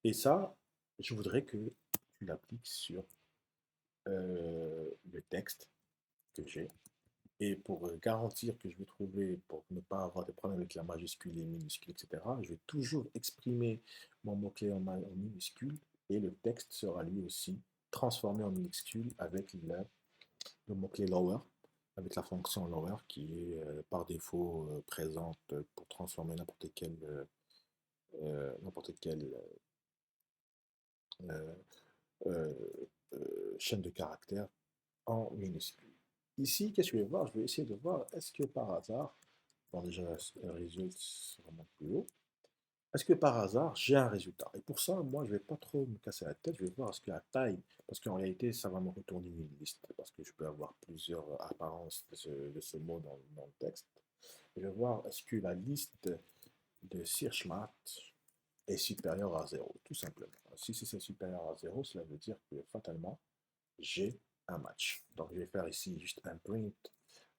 Et ça, je voudrais que tu l'appliques sur le texte que j'ai. Et pour garantir que je vais trouver, pour ne pas avoir de problème avec la majuscule, les minuscules, etc., je vais toujours exprimer mon mot-clé en minuscule et le texte sera lui aussi transformé en minuscule avec le mot-clé lower, avec la fonction lower qui est par défaut présente pour transformer n'importe quelle euh, euh, chaîne de caractères en minuscule. Ici, qu'est-ce que je vais voir? Je vais essayer de voir, est-ce que par hasard, bon déjà, le résultat sera vraiment plus haut, est-ce que par hasard, j'ai un résultat? Et pour ça, moi, je ne vais pas trop me casser la tête, je vais voir est-ce que la taille, parce qu'en réalité, ça va me retourner une liste, parce que je peux avoir plusieurs apparences de ce mot dans le texte. Je vais voir est-ce que la liste de Searchmat est supérieure à zéro, tout simplement. Si c'est supérieur à zéro, cela veut dire que fatalement, j'ai un match. Donc, je vais faire ici juste un print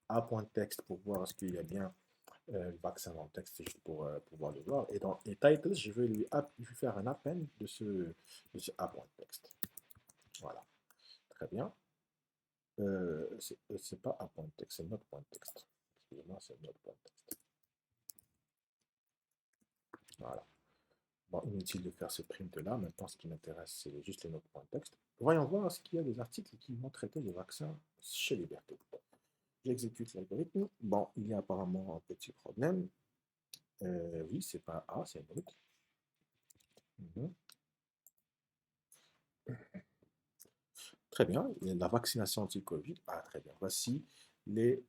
a.text pour voir est-ce qu'il y a bien le vaccin dans le texte, juste pour pouvoir le voir. Et dans les titles, je vais faire un append de ce a.text. Voilà, très bien. C'est pas a.text, c'est notre.text. Excusez-moi, c'est notre.text. Voilà. Bon, inutile de faire ce print là. Maintenant, ce qui m'intéresse, c'est juste les notes.text. Voyons voir ce qu'il y a des articles qui vont traiter des vaccins chez Liberté. J'exécute l'algorithme. Bon, il y a apparemment un petit problème. Oui, c'est pas A, c'est brut. Mhm. Très bien. La vaccination anti-Covid. Ah, très bien. Voici les,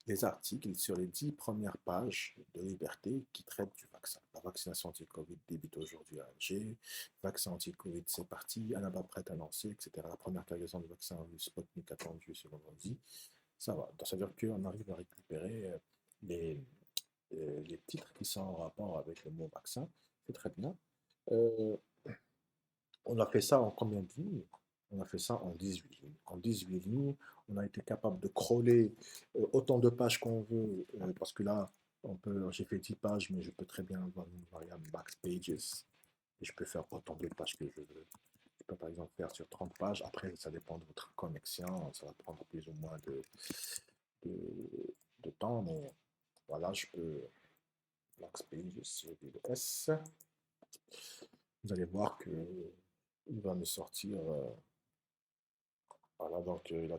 les articles sur les 10 premières pages de Liberté qui traitent du vaccin. La vaccination anti-Covid débute aujourd'hui à Alger. Vaccin anti-Covid, c'est parti. Annabelle prête à lancer, etc. La première cargaison de vaccin Sputnik attendue ce vendredi. Ça va. Donc, ça veut dire qu'on arrive à récupérer les, les titres qui sont en rapport avec le mot vaccin. C'est très bien. Euh, on a fait ça en combien de lignes? On a fait ça en 18 lignes. En 18 lignes, on a été capable de crawler autant de pages qu'on veut, parce que là, j'ai fait 10 pages, mais je peux très bien avoir une variable backpages, et je peux faire autant de pages que je veux. Je peux par exemple faire sur 30 pages. Après, ça dépend de votre connexion, ça va prendre plus ou moins de, de temps, mais voilà, je peux backspages sur S. Vous allez voir que il va me sortir. Voilà, donc il a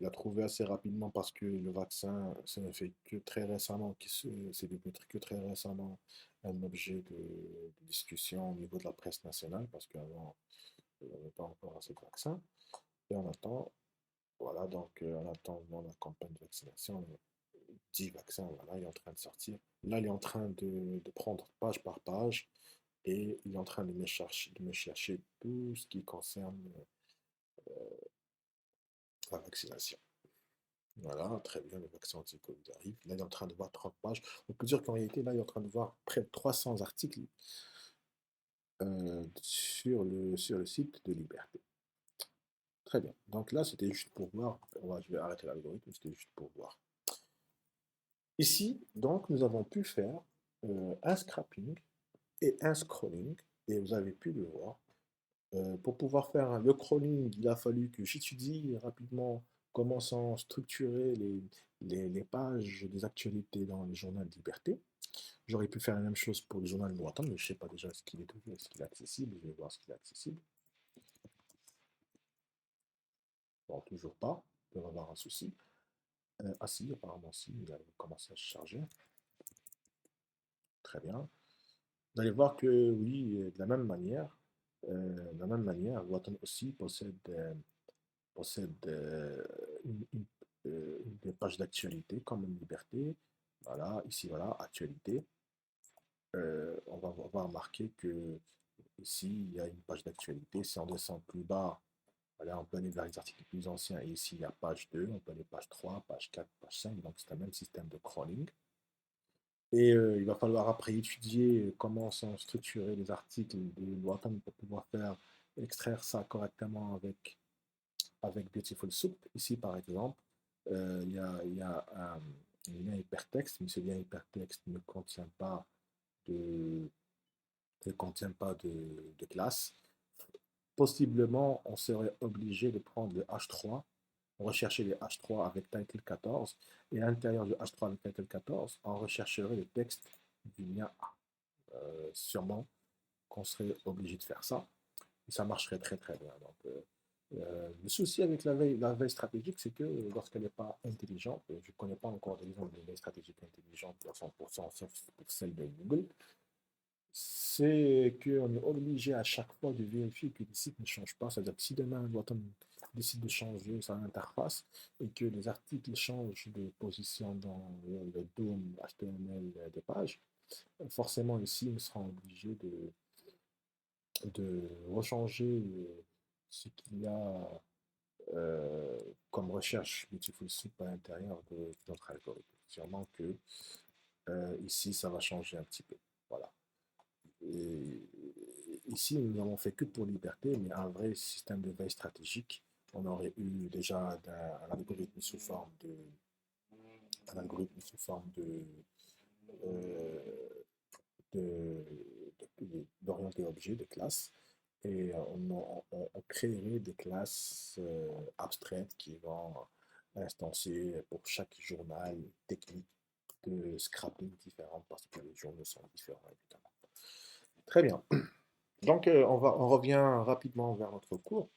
trouvé assez rapidement parce que le vaccin, ça ne fait que très récemment, c'est devenu que très récemment un objet de discussion au niveau de la presse nationale parce qu'avant, il n'y avait pas encore assez de vaccins. Et on attend, voilà, donc en attendant la campagne de vaccination, 10 vaccins, voilà, il est en train de sortir. Là, il est en train de prendre page par page et il est en train de me chercher tout ce qui concerne la vaccination. Voilà, très bien, le vaccin anti-Covid arrive. Là, il est en train de voir 30 pages. On peut dire qu'en réalité, là, il est en train de voir près de 300 articles sur le site de Liberté. Très bien. Donc là, c'était juste pour voir. Je vais arrêter l'algorithme, c'était juste pour voir. Ici, donc, nous avons pu faire un scrapping et un scrolling. Et vous avez pu le voir. Pour pouvoir faire le crawling, il a fallu que j'étudie rapidement comment sont structurées les pages des actualités dans le journal de Liberté. J'aurais pu faire la même chose pour le journal de Watan, mais je ne sais pas déjà est-ce qu'il est accessible. Je vais voir ce qu'il est accessible. Bon, toujours pas. Il peut y avoir un souci. Ah si, apparemment si, il a commencé à se charger. Très bien. Vous allez voir que oui, de la même manière, Watan aussi possède des pages d'actualité comme une liberté. Voilà, ici, voilà, actualité. On va remarquer que ici, il y a une page d'actualité. Si on descend plus bas, voilà, on peut aller vers les articles plus anciens. Et ici, il y a page 2, on peut aller page 3, page 4, page 5. Donc, c'est un même système de crawling. Et il va falloir après étudier comment sont structurés les articles de Watan pour pouvoir extraire ça correctement avec Beautiful Soup. Ici, par exemple, il y a un lien hypertexte, mais ce lien hypertexte de, ne contient pas de classe. Possiblement, on serait obligé de prendre le H3, rechercher les H3 avec title 14, et à l'intérieur du H3 avec title 14, on rechercherait le texte du lien A. Sûrement qu'on serait obligé de faire ça, et ça marcherait très très bien. Donc, le souci avec la veille stratégique, c'est que lorsqu'elle n'est pas intelligente, je ne connais pas encore d'exemple de veille stratégique intelligente à 100% sauf pour celle de Google, c'est qu'on est obligé à chaque fois de vérifier que les sites ne changent pas. C'est-à-dire que si demain Watan décide de changer sa interface et que les articles changent de position dans le DOM HTML des pages, forcément ici, on sera obligé de rechanger ce qu'il y a comme recherche Beautiful Soup à l'intérieur de notre algorithme. Sûrement que ici, ça va changer un petit peu. Voilà. Et ici, nous n'avons fait que pour liberté, mais un vrai système de veille stratégique, on aurait eu déjà un algorithme sous forme un algorithme sous forme euh, d'orienté objet, de classe, et on créerait des classes abstraites qui vont instancier pour chaque journal technique de scrapping différentes parce que les journaux sont différents, évidemment. Très bien. Donc, on revient rapidement vers notre cours.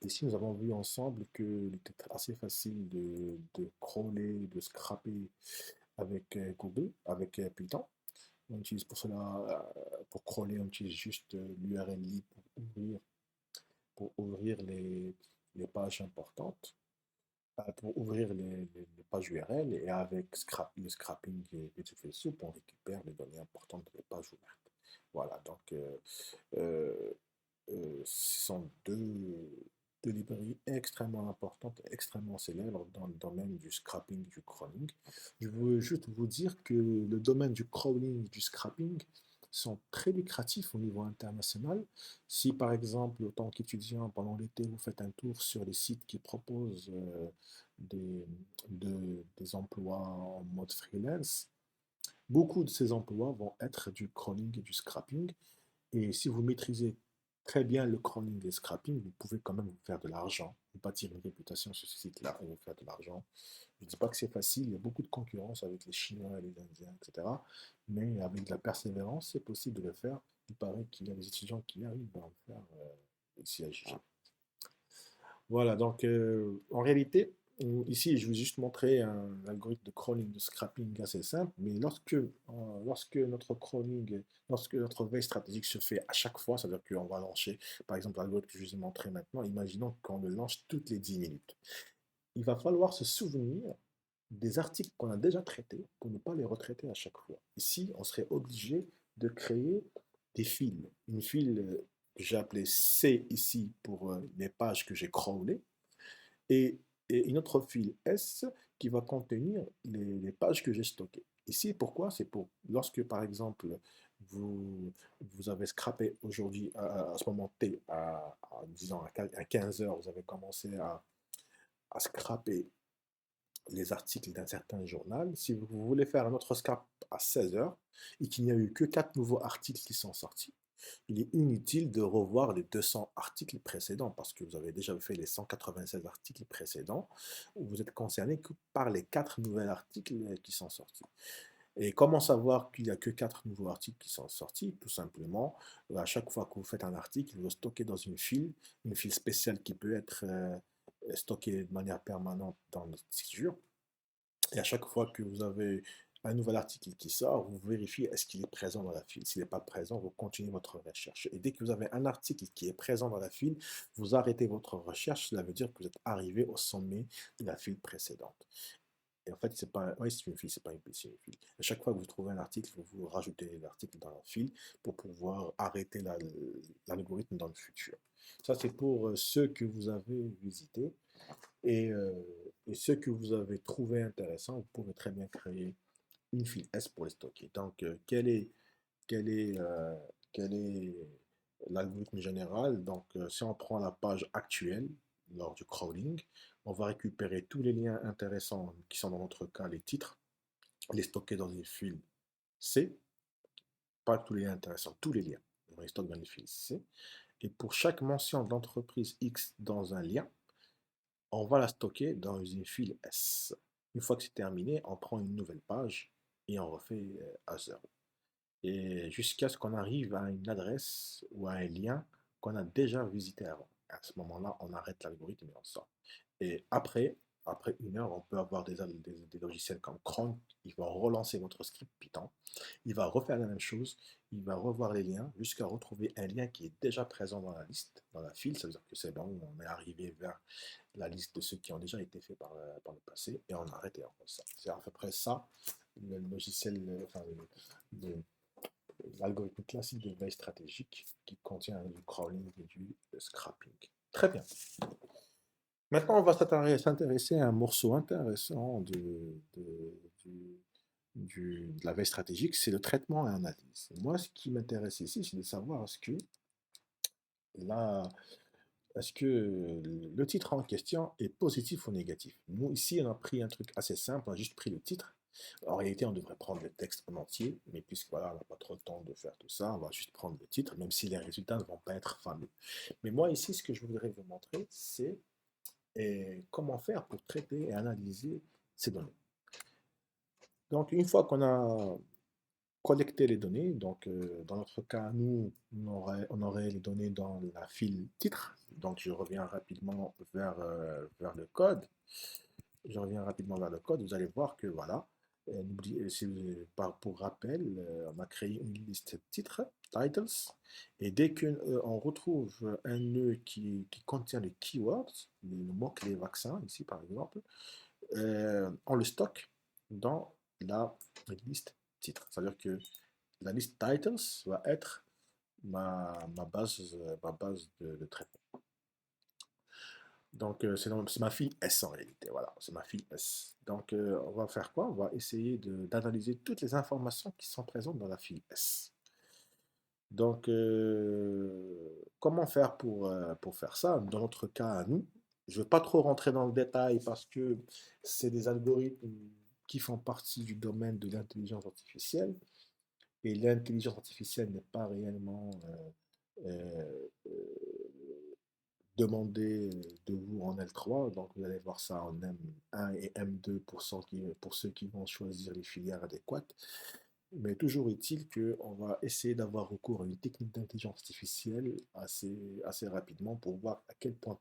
Ici, nous avons vu ensemble qu'il était assez facile de crawler, de scraper avec Google, avec Python. On utilise pour cela, pour crawler, on utilise juste l'URL lib pour ouvrir les pages importantes, pour ouvrir les pages URL, et avec le scrapping et Beautiful Soup, on récupère les données importantes des pages ouvertes. Voilà, donc euh, ce sont deux librairies extrêmement importantes, extrêmement célèbres dans le domaine du scrapping, du crawling. Je veux juste vous dire que le domaine du crawling, du scrapping sont très lucratifs au niveau international. Si par exemple, en tant qu'étudiant, pendant l'été, vous faites un tour sur les sites qui proposent des, des emplois en mode freelance, beaucoup de ces emplois vont être du crawling et du scrapping. Et si vous maîtrisez très bien le crawling et le scrapping, vous pouvez quand même vous faire de l'argent, vous bâtir une réputation sur ce site-là et vous faire de l'argent. Je ne dis pas que c'est facile, il y a beaucoup de concurrence avec les Chinois et les Indiens, etc. Mais avec de la persévérance, c'est possible de le faire. Il paraît qu'il y a des étudiants qui arrivent à le faire ici à JG. Voilà, donc en réalité, ici, je vais juste montrer un algorithme de crawling, de scrapping assez simple, mais lorsque notre veille stratégique se fait à chaque fois, c'est-à-dire qu'on va lancer, par exemple, l'algorithme que je vous ai montré maintenant, imaginons qu'on le lance toutes les 10 minutes. Il va falloir se souvenir des articles qu'on a déjà traités pour ne pas les retraiter à chaque fois. Ici, on serait obligé de créer des fils. Une file que j'ai appelée C ici pour les pages que j'ai crawlées et, et une autre file S qui va contenir les pages que j'ai stockées. Ici, pourquoi? C'est pour lorsque, par exemple, vous avez scrappé aujourd'hui, à ce moment T, disons à 15 heures, vous avez commencé à scraper les articles d'un certain journal. Si vous voulez faire un autre scrap à 16 heures et qu'il n'y a eu que 4 nouveaux articles qui sont sortis, il est inutile de revoir les 200 articles précédents parce que vous avez déjà fait les 196 articles précédents. Vous êtes concerné que par les 4 nouveaux articles qui sont sortis. Et comment savoir qu'il n'y a que 4 nouveaux articles qui sont sortis? Tout simplement, à chaque fois que vous faites un article, vous le stockez dans une file spéciale qui peut être stockée de manière permanente dans notre disque. Et à chaque fois que vous avez un nouvel article qui sort, vous vérifiez est-ce qu'il est présent dans la file. S'il n'est pas présent, vous continuez votre recherche. Et dès que vous avez un article qui est présent dans la file, vous arrêtez votre recherche. Cela veut dire que vous êtes arrivé au sommet de la file précédente. Et en fait, c'est pas, ouais, c'est une file, c'est pas une pile, c'est une file. À chaque fois que vous trouvez un article, vous rajoutez l'article dans la file pour pouvoir arrêter l'algorithme dans le futur. Ça, c'est pour ceux que vous avez visités. Et ce que vous avez trouvé intéressant, vous pouvez très bien créer une file S pour les stocker. Donc, quel est, euh, quel est l'algorithme général? Donc, si on prend la page actuelle lors du crawling, on va récupérer tous les liens intéressants qui sont dans notre cas les titres, les stocker dans une file C, pas tous les liens intéressants, tous les liens. On les stocke dans une file C. Et pour chaque mention d'entreprise X dans un lien, on va la stocker dans une file S. Une fois que c'est terminé, on prend une nouvelle page et on refait à zéro. Et jusqu'à ce qu'on arrive à une adresse ou à un lien qu'on a déjà visité avant. À ce moment-là, on arrête l'algorithme et on sort. Et après 1 heure, on peut avoir des logiciels comme Chrome. Il va relancer votre script Python. Il va refaire la même chose. Il va revoir les liens jusqu'à retrouver un lien qui est déjà présent dans la liste, dans la file. Ça veut dire que c'est bon, on est arrivé vers la liste de ceux qui ont déjà été faits par le passé et on arrête et on ressort. C'est à peu près ça, le logiciel, enfin, l'algorithme classique de veille stratégique qui contient du crawling et du scrapping. Très bien. Maintenant, on va s'intéresser à un morceau intéressant de la veille stratégique, c'est le traitement et analyse. Moi, ce qui m'intéresse ici, c'est de savoir là, est-ce que le titre en question est positif ou négatif. Nous, ici, on a pris un truc assez simple, on a juste pris le titre. En réalité, on devrait prendre le texte en entier, mais puisque voilà, on n'a pas trop le temps de faire tout ça, on va juste prendre le titre, même si les résultats ne vont pas être fameux. Mais moi, ici, ce que je voudrais vous montrer, c'est comment faire pour traiter et analyser ces données. Donc, une fois qu'on a collecter les données. Donc, dans notre cas, nous, on aurait les données dans la file titre. Donc, je reviens rapidement vers le code. Je reviens rapidement vers le code. Vous allez voir que voilà, pour rappel, on a créé une liste titre, titles, et dès qu'on retrouve un nœud qui contient les keywords, le mot-clé vaccin, ici par exemple, on le stocke dans la liste titre. C'est-à-dire que la liste titles va être ma base de traitement. Donc, c'est ma file S en réalité. Voilà, c'est ma file S. Donc, on va faire quoi? On va essayer d'analyser toutes les informations qui sont présentes dans la file S. Donc, comment faire pour faire ça? Dans notre cas à nous, je ne vais pas trop rentrer dans le détail parce que c'est des algorithmes qui font partie du domaine de l'intelligence artificielle. Et l'intelligence artificielle n'est pas réellement euh, demandée de vous en L3, donc vous allez voir ça en M1 et M2 pour ceux qui vont choisir les filières adéquates. Mais toujours est-il qu'on va essayer d'avoir recours à une technique d'intelligence artificielle assez rapidement pour voir à quel point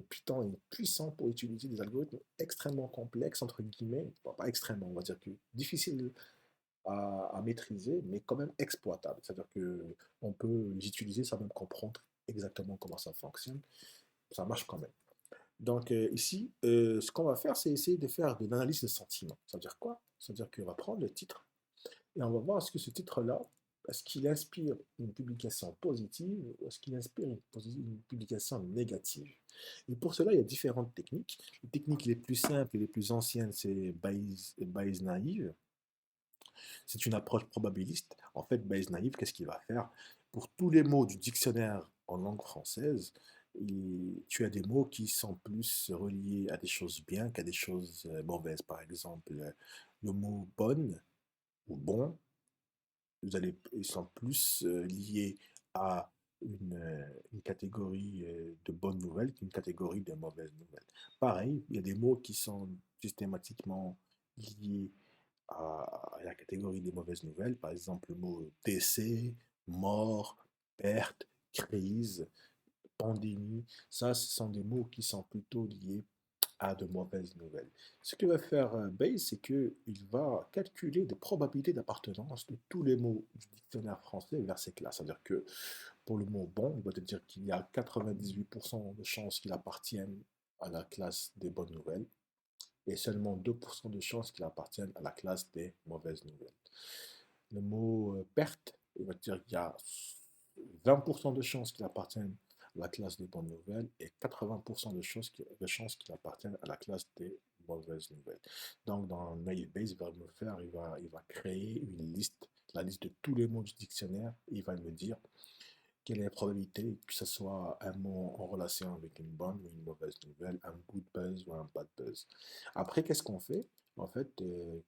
Python est puissant pour utiliser des algorithmes extrêmement complexes, entre guillemets, pas extrêmement, on va dire que difficiles à maîtriser, mais quand même exploitable. C'est-à-dire qu'on peut les utiliser sans même comprendre exactement comment ça fonctionne. Ça marche quand même. Donc ici, ce qu'on va faire, c'est essayer de faire de l'analyse de sentiments. Ça veut dire quoi? Ça veut dire qu'on va prendre le titre et on va voir est-ce que ce titre-là, est-ce qu'il inspire une publication positive ou est-ce qu'il inspire une publication négative. Et pour cela, il y a différentes techniques. Les techniques les plus simples et les plus anciennes, c'est Bayes naïve. C'est une approche probabiliste. En fait, Bayes naïve, qu'est-ce qu'il va faire? Pour tous les mots du dictionnaire en langue française, tu as des mots qui sont plus reliés à des choses bien qu'à des choses mauvaises. Par exemple, le mot bonne ou bon, ils sont plus liés à une catégorie de bonnes nouvelles qu'une catégorie de mauvaises nouvelles. Pareil, il y a des mots qui sont systématiquement liés à la catégorie des mauvaises nouvelles, par exemple le mot décès, mort, perte, crise, pandémie, ça, ce sont des mots qui sont plutôt liés à de mauvaises nouvelles. Ce que va faire Bayes, c'est qu'il va calculer des probabilités d'appartenance de tous les mots du dictionnaire français vers ces classes. C'est-à-dire que pour le mot bon, il va te dire qu'il y a 98% de chances qu'il appartienne à la classe des bonnes nouvelles et seulement 2% de chances qu'il appartienne à la classe des mauvaises nouvelles. Le mot perte, il va te dire qu'il y a 20% de chances qu'il appartienne à la classe des bonnes nouvelles et 80% de chances qu'il appartienne à la classe des mauvaises nouvelles. Donc, dans Nailbase, il va créer une liste, la liste de tous les mots du dictionnaire, et il va me dire quelle est la probabilité que ce soit un mot en relation avec une bonne ou une mauvaise nouvelle, un good buzz ou un bad buzz. Après, qu'est-ce qu'on fait? En fait,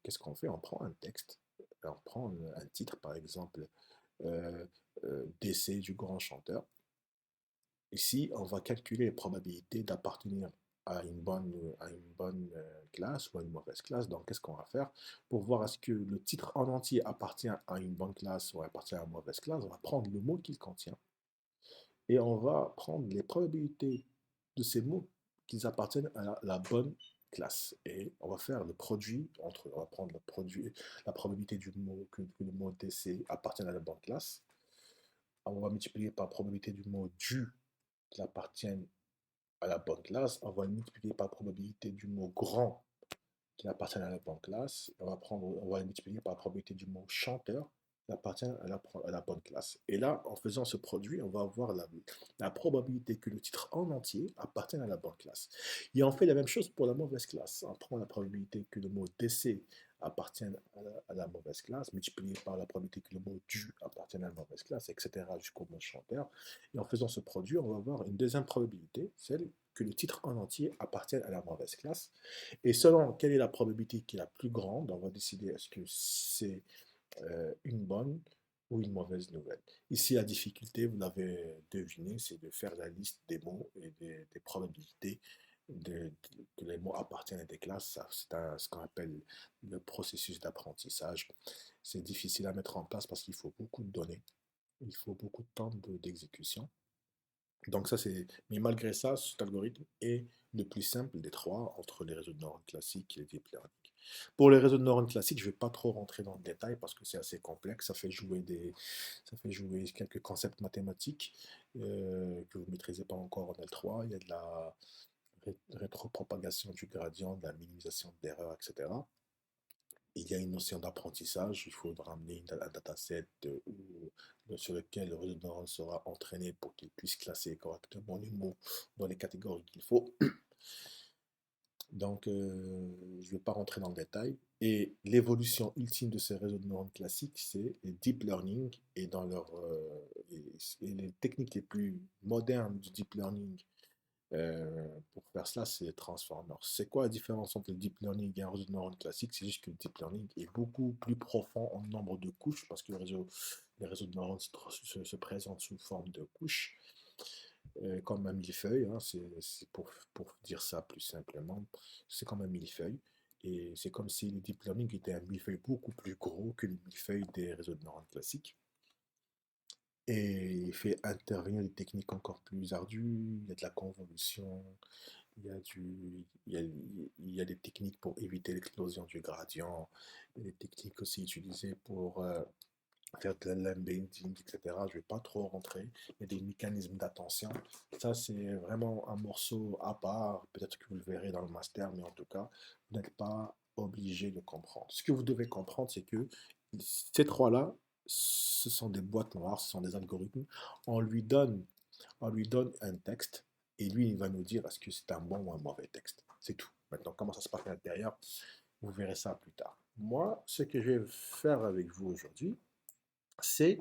qu'est-ce qu'on fait? On prend un texte, on prend un titre, par exemple, euh, Décès du grand chanteur. Ici, on va calculer les probabilités d'appartenir à une bonne classe ou à une mauvaise classe. Donc, qu'est-ce qu'on va faire pour voir est-ce que le titre en entier appartient à une bonne classe ou appartient à une mauvaise classe? On va prendre le mot qu'il contient et on va prendre les probabilités de ces mots qu'ils appartiennent à la bonne classe. Et on va faire le produit entre, on va prendre le produit, la probabilité du mot que le mot DC appartienne à la bonne classe. On va multiplier par la probabilité du mot du qui appartienne à la bonne classe. On va multiplier par la probabilité du mot grand qui appartiennent à la bonne classe. On va les multiplier par la probabilité du mot chanteur qui appartient à la bonne classe. Et là, en faisant ce produit, on va avoir la probabilité que le titre en entier appartienne à la bonne classe. Et on fait la même chose pour la mauvaise classe. On prend la probabilité que le mot décès appartienne à la mauvaise classe, multiplié par la probabilité que le mot du appartienne à la mauvaise classe, etc. jusqu'au mot chanteur. Et en faisant ce produit, on va avoir une deuxième probabilité, celle que le titre en entier appartienne à la mauvaise classe. Et selon quelle est la probabilité qui est la plus grande, on va décider est-ce que c'est une bonne ou une mauvaise nouvelle. Ici, la difficulté, vous l'avez deviné, c'est de faire la liste des mots et des probabilités que les mots appartiennent à des classes. C'est ce qu'on appelle le processus d'apprentissage. C'est difficile à mettre en place parce qu'il faut beaucoup de données, il faut beaucoup de temps d'exécution. Donc ça, c'est... Mais malgré ça, cet algorithme est le plus simple des trois entre les réseaux de neurones classiques et les deep learning. Pour les réseaux de neurones classiques, je ne vais pas trop rentrer dans le détail parce que c'est assez complexe. Ça fait jouer quelques concepts mathématiques que vous ne maîtrisez pas encore en L3. Il y a de la rétropropagation du gradient, de la minimisation d'erreurs, etc. Il y a une notion d'apprentissage. Il faut ramener un dataset sur lequel le réseau de neurones sera entraîné pour qu'il puisse classer correctement les mots dans les catégories qu'il faut. Donc, je ne vais pas rentrer dans le détail. Et l'évolution ultime de ces réseaux de neurones classiques, c'est les deep learning. Et dans et les techniques les plus modernes du deep learning pour faire cela, c'est les transformers. C'est quoi la différence entre le deep learning et un réseau de neurones classique? C'est juste que le deep learning est beaucoup plus profond en nombre de couches parce que les réseaux de neurones se présentent sous forme de couches, comme un millefeuille, hein, c'est pour dire ça plus simplement, c'est comme un millefeuille. Et c'est comme si le deep learning était un millefeuille beaucoup plus gros que le millefeuille des réseaux de neurones classiques. Et il fait intervenir des techniques encore plus ardues, il y a de la convolution, il y a il y a des techniques pour éviter l'explosion du gradient, il y a des techniques aussi utilisées pour faire de l'embedding, etc. Je ne vais pas trop rentrer. Il y a des mécanismes d'attention. Ça, c'est vraiment un morceau à part. Peut-être que vous le verrez dans le master, mais en tout cas, vous n'êtes pas obligé de comprendre. Ce que vous devez comprendre, c'est que ces trois-là, ce sont des boîtes noires, ce sont des algorithmes. On lui donne, on lui donne un texte et lui, il va nous dire est-ce que c'est un bon ou un mauvais texte. C'est tout. Maintenant, comment ça se passe à l'intérieur, vous verrez ça plus tard. Moi, ce que je vais faire avec vous aujourd'hui, c'est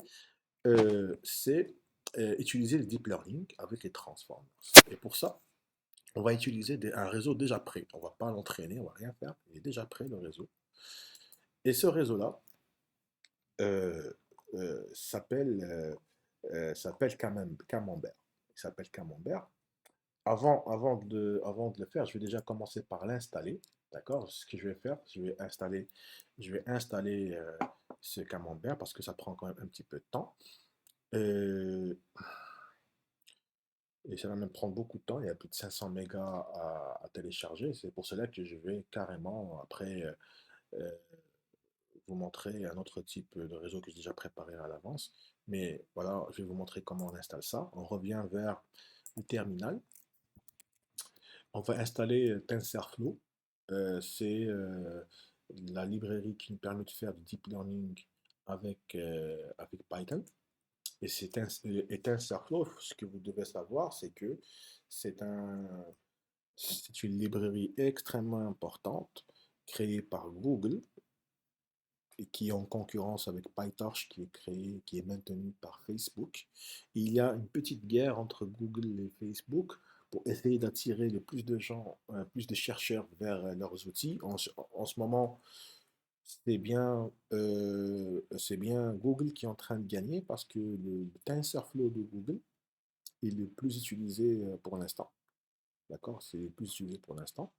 utiliser le deep learning avec les transformers. Et pour ça, on va utiliser un réseau déjà prêt. On ne va pas l'entraîner, on ne va rien faire. Il est déjà prêt, le réseau. Et ce réseau-là euh, s'appelle Camembert. Il s'appelle Camembert. Avant de le faire, je vais déjà commencer par l'installer. D'accord? Ce que je vais faire, je vais installer ce Camembert parce que ça prend quand même un petit peu de temps. Euh, Et ça va me prendre beaucoup de temps. Il y a plus de 500 mégas à télécharger. C'est pour cela que je vais carrément, après, euh, vous montrer un autre type de réseau que j'ai déjà préparé à l'avance. Mais voilà, je vais vous montrer comment on installe ça. On revient vers le terminal. On va installer TensorFlow. C'est la librairie qui nous permet de faire du deep learning avec Python. Et TensorFlow, ce que vous devez savoir, c'est que c'est un, c'est une librairie extrêmement importante créée par Google et qui est en concurrence avec PyTorch qui est maintenu par Facebook. Il y a une petite guerre entre Google et Facebook pour essayer d'attirer le plus de gens, plus de chercheurs vers leurs outils. En ce moment, c'est bien Google qui est en train de gagner parce que le TensorFlow de Google est le plus utilisé pour l'instant. D'accord? C'est le plus utilisé pour l'instant.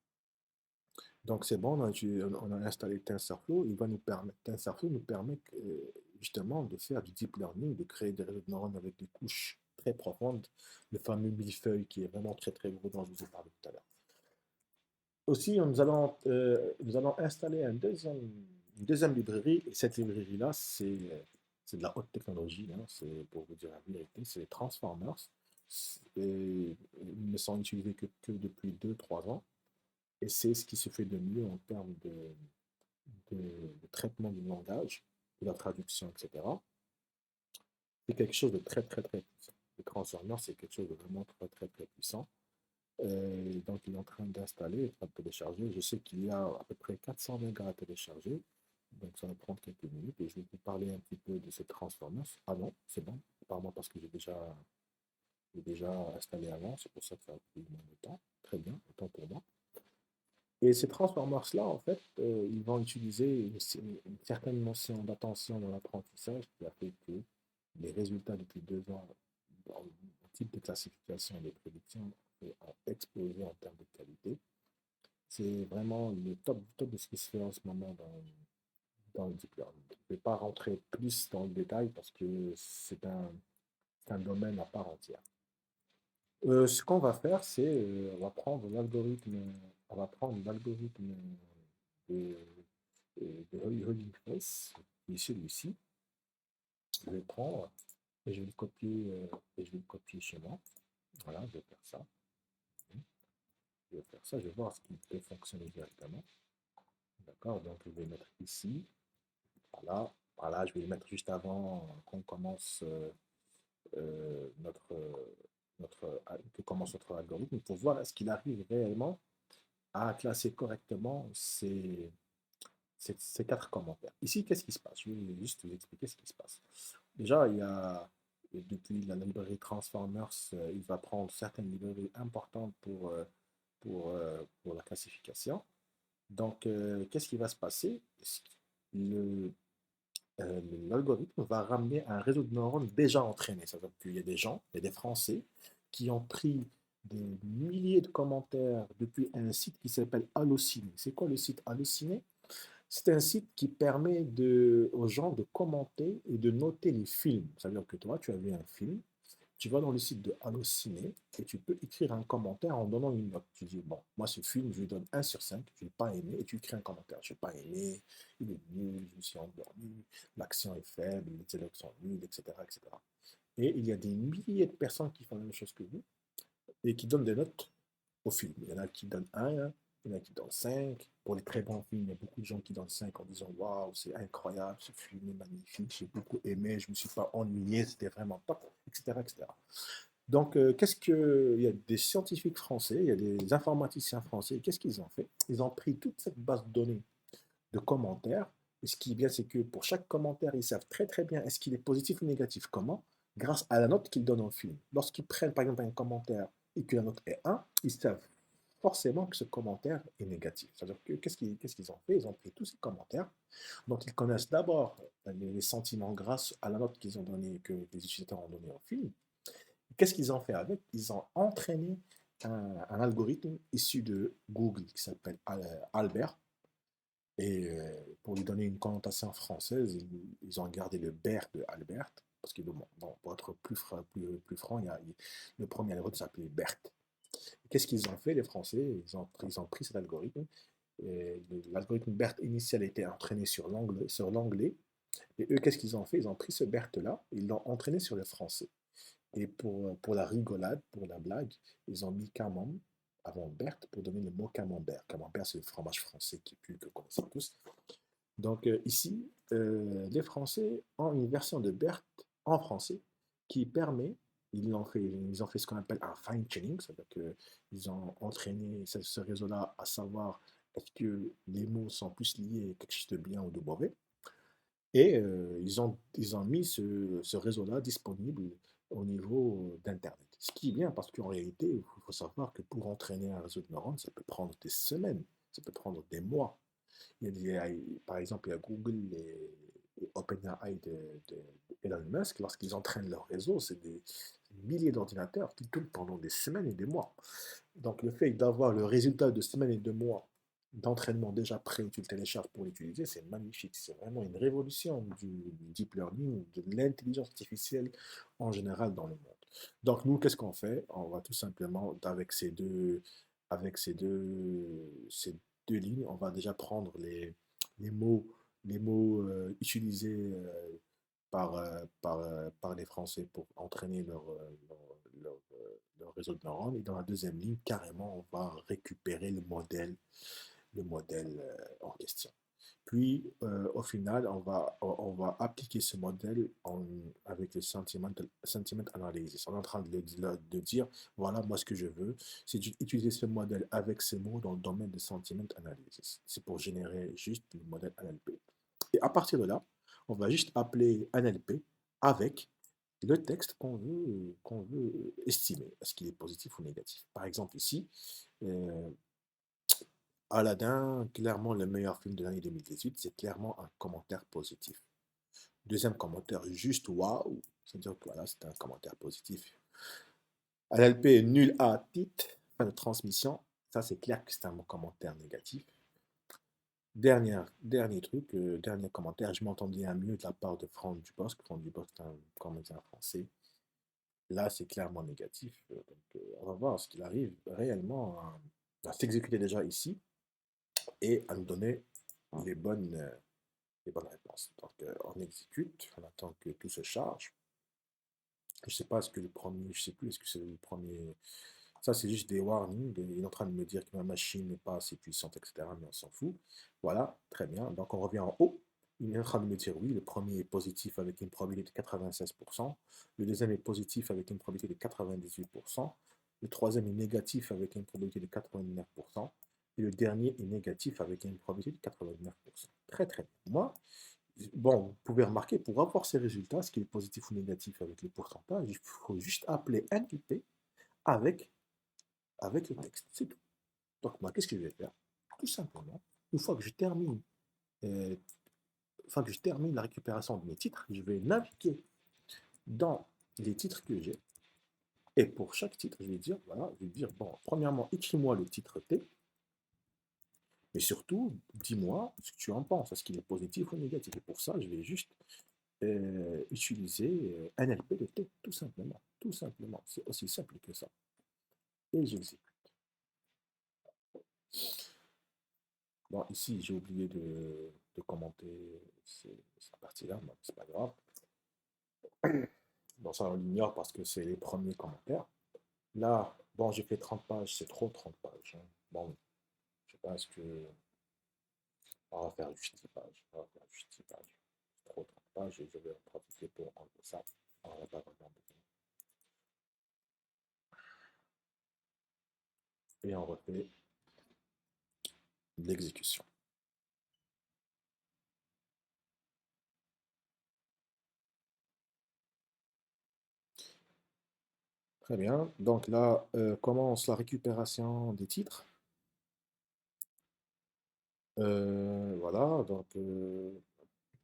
Donc c'est bon, on a installé TensorFlow. TensorFlow nous permet justement de faire du deep learning, de créer des réseaux de neurones avec des couches très profondes, le fameux millefeuille qui est vraiment très très gros dont je vous ai parlé tout à l'heure. Aussi, nous allons installer une deuxième librairie. Et cette librairie-là, c'est de la haute technologie, hein, c'est pour vous dire la vérité, c'est les Transformers. Ils ne sont utilisés que depuis 2 3 ans. Et c'est ce qui se fait de mieux en termes de traitement du langage, de la traduction, etc. C'est quelque chose de très, très, très puissant. Le Transformer, c'est quelque chose de vraiment très, très, très puissant. Donc, il est en train d'installer, de télécharger. Je sais qu'il y a à peu près 400 mégas à télécharger. Donc, ça va prendre quelques minutes et je vais vous parler un petit peu de cette Transformers. Ah non, c'est bon. Apparemment parce que j'ai déjà installé avant. C'est pour ça que ça a pris moins de temps. Très bien, autant pour moi. Et ces transformers-là, en fait, ils vont utiliser une certaine notion d'attention dans l'apprentissage qui a fait que les résultats depuis 2 ans dans le type de classification et de prédiction ont explosé en termes de qualité. C'est vraiment le top du top de ce qui se fait en ce moment dans le deep learning. Je ne vais pas rentrer plus dans le détail parce que c'est un domaine à part entière. Ce qu'on va faire, c'est on va prendre l'algorithme de, de Hugging Face, qui est celui-ci. Je vais le prendre et je vais le copier, chez moi. Voilà, je vais faire ça. Je vais faire ça, je vais voir ce qui peut fonctionner directement. D'accord, donc je vais le mettre ici. Voilà, voilà, je vais le mettre juste avant qu'on commence que commence notre algorithme pour voir est-ce qu'il arrive réellement à classer correctement ces 4 commentaires. Ici, qu'est-ce qui se passe? Je vais juste vous expliquer ce qui se passe. Déjà, depuis la librairie Transformers, il va prendre certaines librairies importantes pour la classification. Donc, qu'est-ce qui va se passer? Le, L'algorithme va ramener un réseau de neurones déjà entraîné. Ça veut dire qu'il y a des gens, il y a des Français qui ont pris des milliers de commentaires depuis un site qui s'appelle Allociné. C'est quoi le site Allociné? C'est un site qui permet aux gens de commenter et de noter les films. Ça veut dire que toi, tu as vu un film Tu vas dans le site de Allociné et tu peux écrire un commentaire en donnant une note. Tu dis, bon, moi ce film, je lui donne 1/5, je n'ai pas aimé, et tu écris un commentaire. Je n'ai pas aimé, il est nul, je me suis endormi, l'action est faible, les dialogues sont nuls, etc., etc. Et il y a des milliers de personnes qui font la même chose que vous et qui donnent des notes au film. Il y en a qui donnent 1, il y en a qui donnent 5. Pour les très bons films, il y a beaucoup de gens qui donnent 5 en disant waouh, c'est incroyable, ce film est magnifique, j'ai beaucoup aimé, je ne me suis pas ennuyé, c'était vraiment top, etc. etc. Donc, qu'est-ce que. Il y a des scientifiques français, il y a des informaticiens français, qu'est-ce qu'ils ont fait? Ils ont pris toute cette base de données de commentaires. Et ce qui est bien, c'est que pour chaque commentaire, ils savent très très bien est-ce qu'il est positif ou négatif. Comment? Grâce à la note qu'ils donnent au film. Lorsqu'ils prennent par exemple un commentaire et que la note est 1, ils savent forcément que ce commentaire est négatif. C'est-à-dire que qu'est-ce qu'ils ont fait? Ils ont pris tous ces commentaires, donc ils connaissent d'abord les sentiments grâce à la note qu'ils ont donnée, que les utilisateurs ont donné au film. Qu'est-ce qu'ils ont fait avec? Ils ont entraîné un algorithme issu de Google qui s'appelle Albert. Et pour lui donner une connotation française, ils ont gardé le Bert de Albert, parce que bon, pour être plus franc, le premier algorithme s'appelait Berthe. Qu'est-ce qu'ils ont fait, les Français? Ils ont pris cet algorithme. L'algorithme BERT initial était entraîné sur l'anglais. Et eux, qu'est-ce qu'ils ont fait? Ils ont pris ce BERT-là, ils l'ont entraîné sur le français. Et pour la rigolade, pour la blague, ils ont mis camembert avant Berthe pour donner le mot camembert. Camembert, c'est le fromage français que vous connaissez tous. Donc ici, les Français ont une version de Berthe en français qui permet, ils ont fait ce qu'on appelle un fine-tuning, c'est-à-dire qu'ils ont entraîné ce réseau-là à savoir est-ce que les mots sont plus liés à quelque chose de bien ou de mauvais. Et ils ont mis ce réseau-là disponible au niveau d'Internet. Ce qui est bien parce qu'en réalité, il faut savoir que pour entraîner un réseau de neurones, ça peut prendre des semaines, ça peut prendre des mois. Par exemple, il y a Google et OpenAI de Elon Musk. Lorsqu'ils entraînent leur réseau, c'est des milliers d'ordinateurs qui tournent pendant des semaines et des mois. Donc le fait d'avoir le résultat de semaines et de mois d'entraînement déjà prêt où tu le télécharges pour l'utiliser, c'est magnifique. C'est vraiment une révolution du deep learning, de l'intelligence artificielle en général dans le monde. Donc nous, qu'est-ce qu'on fait? On va tout simplement, avec ces deux lignes, on va déjà prendre les mots, utilisés par les Français pour entraîner leur réseau de neurones. Et dans la deuxième ligne, carrément, on va récupérer le modèle en question. Puis, au final, on va appliquer ce modèle avec le sentiment analysis. On est en train de dire, voilà, moi, ce que je veux, c'est d'utiliser ce modèle avec ces mots dans le domaine de sentiment analysis. C'est pour générer juste le modèle NLP. Et à partir de là, on va juste appeler NLP avec le texte qu'on veut estimer. Est-ce qu'il est positif ou négatif? Par exemple, ici, euh, Aladdin, clairement le meilleur film de l'année 2018, c'est clairement un commentaire positif. Deuxième commentaire, juste waouh, c'est-à-dire que voilà, c'est un commentaire positif. LLP nul à titre, fin de transmission, ça c'est clair que c'est un commentaire négatif. Dernier truc, dernier commentaire, je m'entendais un mieux de la part de Franck Dubosc. Franck Dubosc est un comédien français. Là, c'est clairement négatif. Donc, on va voir ce qu'il arrive réellement à s'exécuter déjà ici et à nous donner les bonnes réponses. Donc, on exécute, on attend que tout se charge. Je ne sais pas, est-ce que le premier, je sais plus, est-ce que c'est le premier. Ça, c'est juste des warnings. Il est en train de me dire que ma machine n'est pas assez puissante, etc. Mais on s'en fout. Voilà, très bien. Donc, on revient en haut. Il est en train de me dire oui, le premier est positif avec une probabilité de 96%. Le deuxième est positif avec une probabilité de 98%. Le troisième est négatif avec une probabilité de 89%. Et le dernier est négatif avec une probabilité de 89%. Très, très bien. Moi, bon, vous pouvez remarquer, pour avoir ces résultats, ce qui est positif ou négatif avec les pourcentages, il faut juste appeler NLP avec, avec le texte. C'est tout. Donc, moi, qu'est-ce que je vais faire? Tout simplement, une fois que je termine, euh, une fois que je termine la récupération de mes titres, je vais naviguer dans les titres que j'ai. Et pour chaque titre, je vais dire, voilà, je vais dire, bon, premièrement, écris-moi le titre T, mais surtout, dis-moi ce que tu en penses. Est-ce qu'il est positif ou négatif? Et pour ça, je vais juste utiliser NLP de T, tout simplement. tout simplement. C'est aussi simple que ça. Et j'exécute. Bon, ici, j'ai oublié de commenter cette partie-là, mais c'est pas grave. Bon, ça, on l'ignore parce que c'est les premiers commentaires. Là, bon, j'ai fait 30 pages, c'est trop 30 pages, hein. Bon, je pense que on va faire juste 10 pages. On va faire juste 10 pages. C'est trop 30 pages et je vais en profiter pour enlever ça. On va pas vraiment besoin. Et on refait l'exécution. Très bien. Donc là, commence la récupération des titres. Voilà, donc à un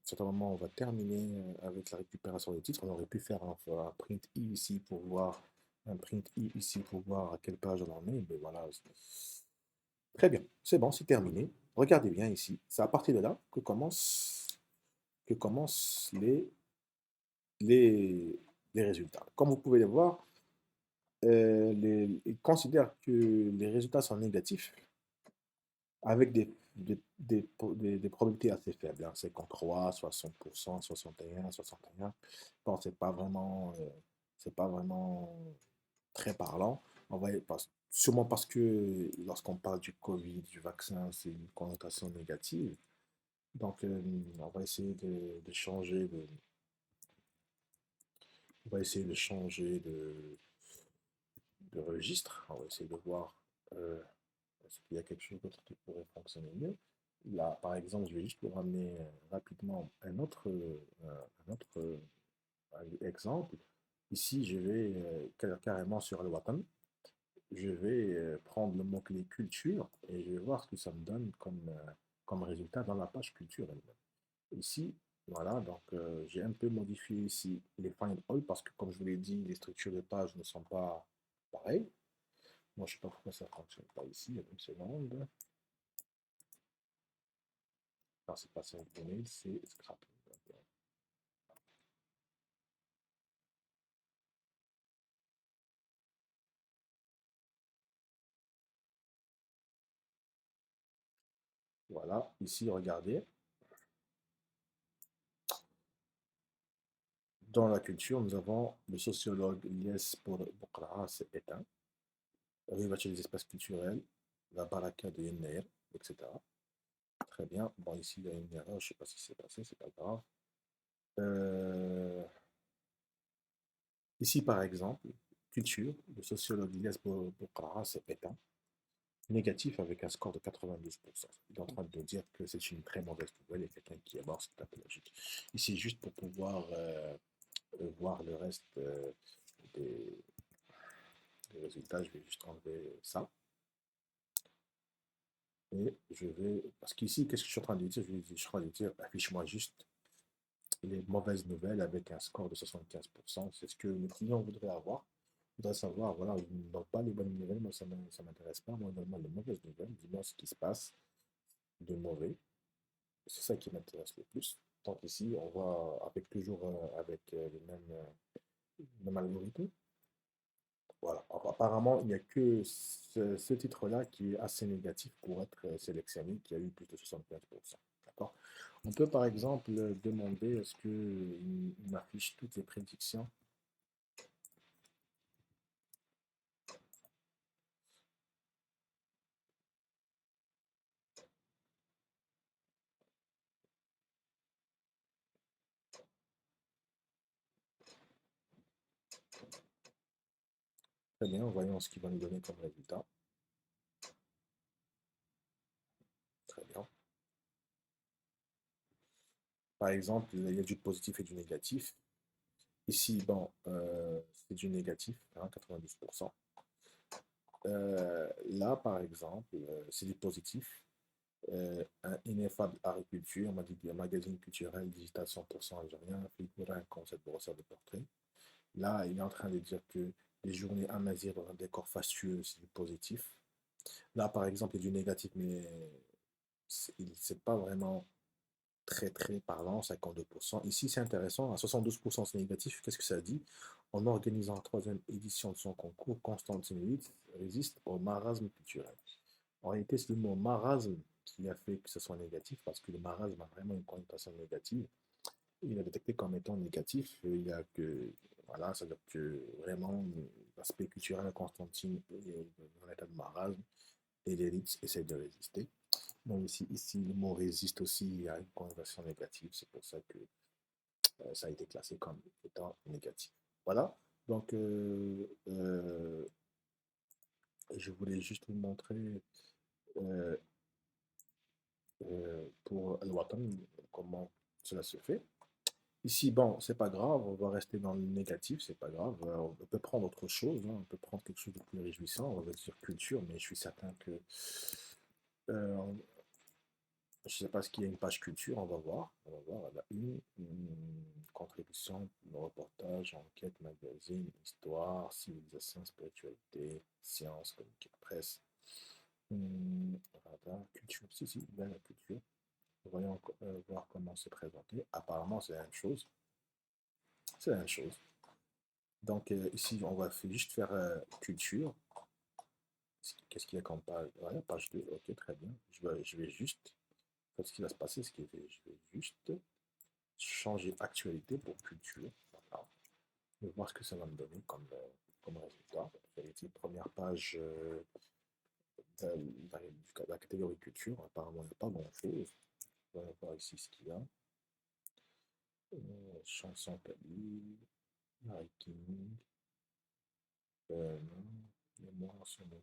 certain moment, on va terminer avec la récupération des titres. On aurait pu faire un print i ici pour voir, un print i ici pour voir à quelle page on en est. Mais voilà, très bien, c'est bon, c'est terminé. Regardez bien ici, c'est à partir de là que commencent les, les résultats. Comme vous pouvez le voir, ils considèrent que les résultats sont négatifs avec des probabilités assez faibles, hein, 53, 60%, 61, 61. Bon, c'est pas vraiment très parlant. Sûrement parce que lorsqu'on parle du Covid, du vaccin, c'est une connotation négative. Donc, on va essayer de changer on va essayer de changer de registre. On va essayer de voir est-ce qu'il y a quelque chose d'autre qui pourrait fonctionner mieux. Là, par exemple, je vais juste vous ramener rapidement un autre exemple. Ici, je vais carrément sur le Watan. Je vais prendre le mot-clé culture et je vais voir ce que ça me donne comme résultat dans la page culture elle-même. Ici, voilà, donc j'ai un peu modifié ici les find all parce que, comme je vous l'ai dit, les structures de page ne sont pas pareilles. Moi, je ne sais pas pourquoi ça ne fonctionne pas ici. Il y a une seconde. Alors, c'est pas save email, c'est scrap. Voilà, ici, regardez. Dans la culture, nous avons le sociologue Ilyes Bouqraa, c'est éteint. Rivacher les espaces culturels, la baraka de Yennaer, etc. Très bien. Bon, ici, il y a une erreur, je ne sais pas si c'est passé, c'est pas grave. Euh, Ici, par exemple, culture, le sociologue Ilyes Bouqraa, c'est éteint. Négatif avec un score de 92%. Il est en train de dire que c'est une très mauvaise nouvelle et quelqu'un qui est mort, c'est pathologique. Ici, juste pour pouvoir voir le reste des, des résultats, je vais juste enlever ça. Et je vais. Parce qu'ici, qu'est-ce que je suis en train de dire? Je suis en train de dire, affiche-moi juste les mauvaises nouvelles avec un score de 75%. C'est ce que le client voudrait avoir. Il voudrait savoir, voilà, ils n'ont pas les bonnes nouvelles, moi ça ne m'intéresse pas. Moi, donne-moi les mauvaises nouvelles, dis-moi ce qui se passe de mauvais. C'est ça qui m'intéresse le plus. Donc ici, on va avec toujours avec le même algorithme. Voilà. Alors, apparemment, il n'y a que ce titre-là qui est assez négatif pour être sélectionné, qui a eu plus de 75%. D'accord? On peut par exemple demander est-ce qu'il m'affiche toutes les prédictions. Très bien, voyons ce qu'il va nous donner comme résultat. Très bien. Par exemple, il y a du positif et du négatif. Ici, bon, c'est du négatif, hein, 92%. Là, par exemple, c'est du positif. Un ineffable agriculture, un magazine culturel digital 100% algérien, figure un concept brosseur de portrait. Là, il est en train de dire que les journées à Mazir dans un décor fastueux, c'est du positif. Là, par exemple, il y a du négatif, mais c'est pas vraiment. très parlant, 52%. Ici, c'est intéressant, à 72% c'est négatif. Qu'est-ce que ça dit? En organisant la troisième édition de son concours, Constantine VIII résiste au marasme culturel. En réalité, c'est le mot marasme qui a fait que ce soit négatif, parce que le marasme a vraiment une connotation négative. Il a détecté comme étant négatif. Il y a que, voilà, ça veut dire que vraiment, l'aspect culturel à Constantine est dans l'état de marasme et l'élite essaie de résister. Donc ici, le mot résiste aussi à une connotation négative. C'est pour ça que ça a été classé comme étant négatif. Voilà. Donc, je voulais juste vous montrer euh, pour Al Watan comment cela se fait. Ici, bon, c'est pas grave, on va rester dans le négatif, c'est pas grave. On peut prendre autre chose, hein, on peut prendre quelque chose de plus réjouissant, on va dire culture, mais je suis certain que euh, je sais pas ce qu'il y a une page culture, on va voir. On va voir, elle a une contribution, un reportage, enquête, magazine, histoire, civilisation, spiritualité, science, communiqué de presse. Radar, culture, si, bien la culture. Voyons voir comment c'est présenté. Apparemment, c'est la même chose. C'est la même chose. Donc ici, on va juste faire culture. Qu'est-ce qu'il y a comme page? Voilà, page 2. Ok, très bien. Je vais juste, ce qui va se passer, je vais juste changer actualité pour culture. Voilà. Je vais voir ce que ça va me donner comme résultat. Ici, première page de la catégorie culture. Apparemment, il n'y a pas grand-chose. On va voir ici ce qu'il y a. Chanson Kali, Hiking, non, mémoire en ce moment.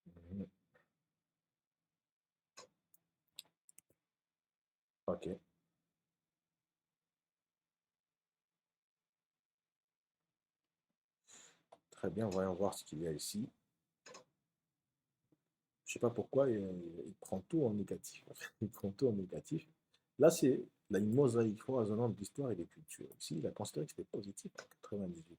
Mhm. Ok, très bien, voyons voir ce qu'il y a ici. Je sais pas pourquoi il prend tout en négatif. Il prend tout en négatif. Là, c'est là, une mosaïque foisonnante d'histoire et de culture. Ici, il a considéré que c'était positif à 98.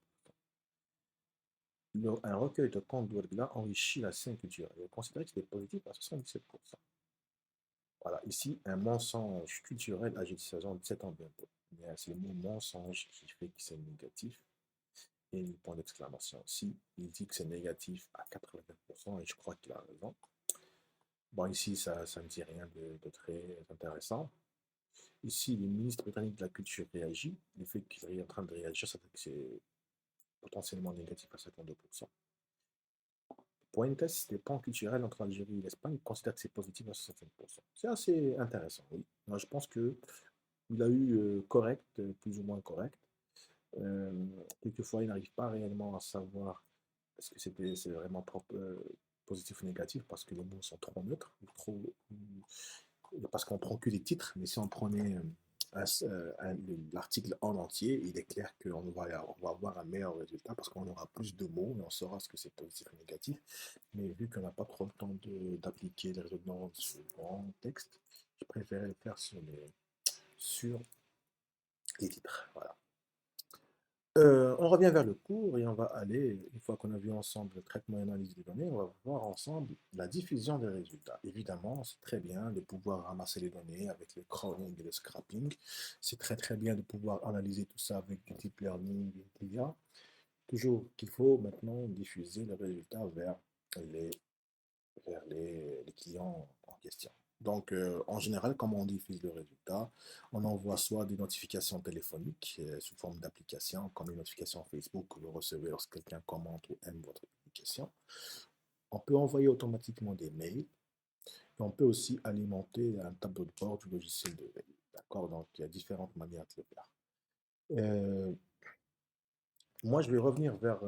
Un recueil de contes d'Ouergla enrichit la scène culturelle. Il a considéré que c'était positif à 77%. Voilà, ici, un mensonge culturel âgé de 16 ans, 17 ans bientôt. C'est le mot mensonge qui fait que c'est négatif. Et le point d'exclamation aussi. Il dit que c'est négatif à 84% et je crois qu'il a raison. Bon, ici, ça ne dit rien de très intéressant. Ici, le ministre britannique de la Culture réagit. Le fait qu'il est en train de réagir, ça fait que c'est potentiellement négatif à 52%. Pointes, des ponts culturels entre l'Algérie et l'Espagne, considère que c'est positif à 65%. C'est assez intéressant, oui. Moi, je pense que il a eu correct, plus ou moins correct. Euh, Quelquefois, il n'arrive pas réellement à savoir est-ce que c'est vraiment positif ou négatif parce que les mots sont trop neutres, trop, parce qu'on prend que les titres, mais si on prenait l'article en entier, il est clair on va avoir un meilleur résultat parce qu'on aura plus de mots et on saura ce que c'est positif ou négatif. Mais vu qu'on n'a pas trop le temps d'appliquer les redondances sur le grand texte, je préférais le faire sur les titres. Voilà. On revient vers le cours et on va aller, une fois qu'on a vu ensemble le traitement et analyse des données, on va voir ensemble la diffusion des résultats. Évidemment, c'est très bien de pouvoir ramasser les données avec le crawling et le scrapping. C'est très bien de pouvoir analyser tout ça avec du deep learning, de l'IA. Toujours qu'il faut maintenant diffuser les résultats les, vers les clients en question. Donc, en général, comment on diffuse le résultat? On envoie soit des notifications téléphoniques sous forme d'application, comme une notification Facebook que vous recevez lorsque quelqu'un commente ou aime votre publication. On peut envoyer automatiquement des mails. Et on peut aussi alimenter un tableau de bord du logiciel de veille. D'accord? Donc, il y a différentes manières de le faire. Euh, Moi, je vais revenir vers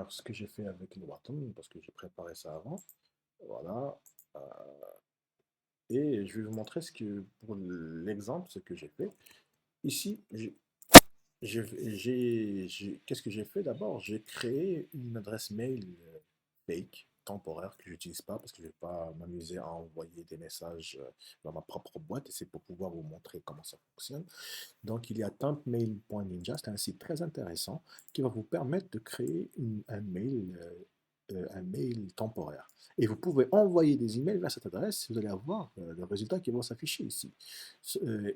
ce que j'ai fait avec le Wharton, parce que j'ai préparé ça avant. Voilà. Euh, Et je vais vous montrer pour l'exemple, ce que j'ai fait. Ici, qu'est-ce que j'ai fait d'abord? J'ai créé une adresse mail fake. temporaire que je n'utilise pas parce que je ne vais pas m'amuser à envoyer des messages dans ma propre boîte et c'est pour pouvoir vous montrer comment ça fonctionne. Donc, il y a tempmail.ninja, c'est un site très intéressant qui va vous permettre de créer un mail temporaire. Et vous pouvez envoyer des emails vers cette adresse, vous allez avoir le résultat qui va s'afficher ici.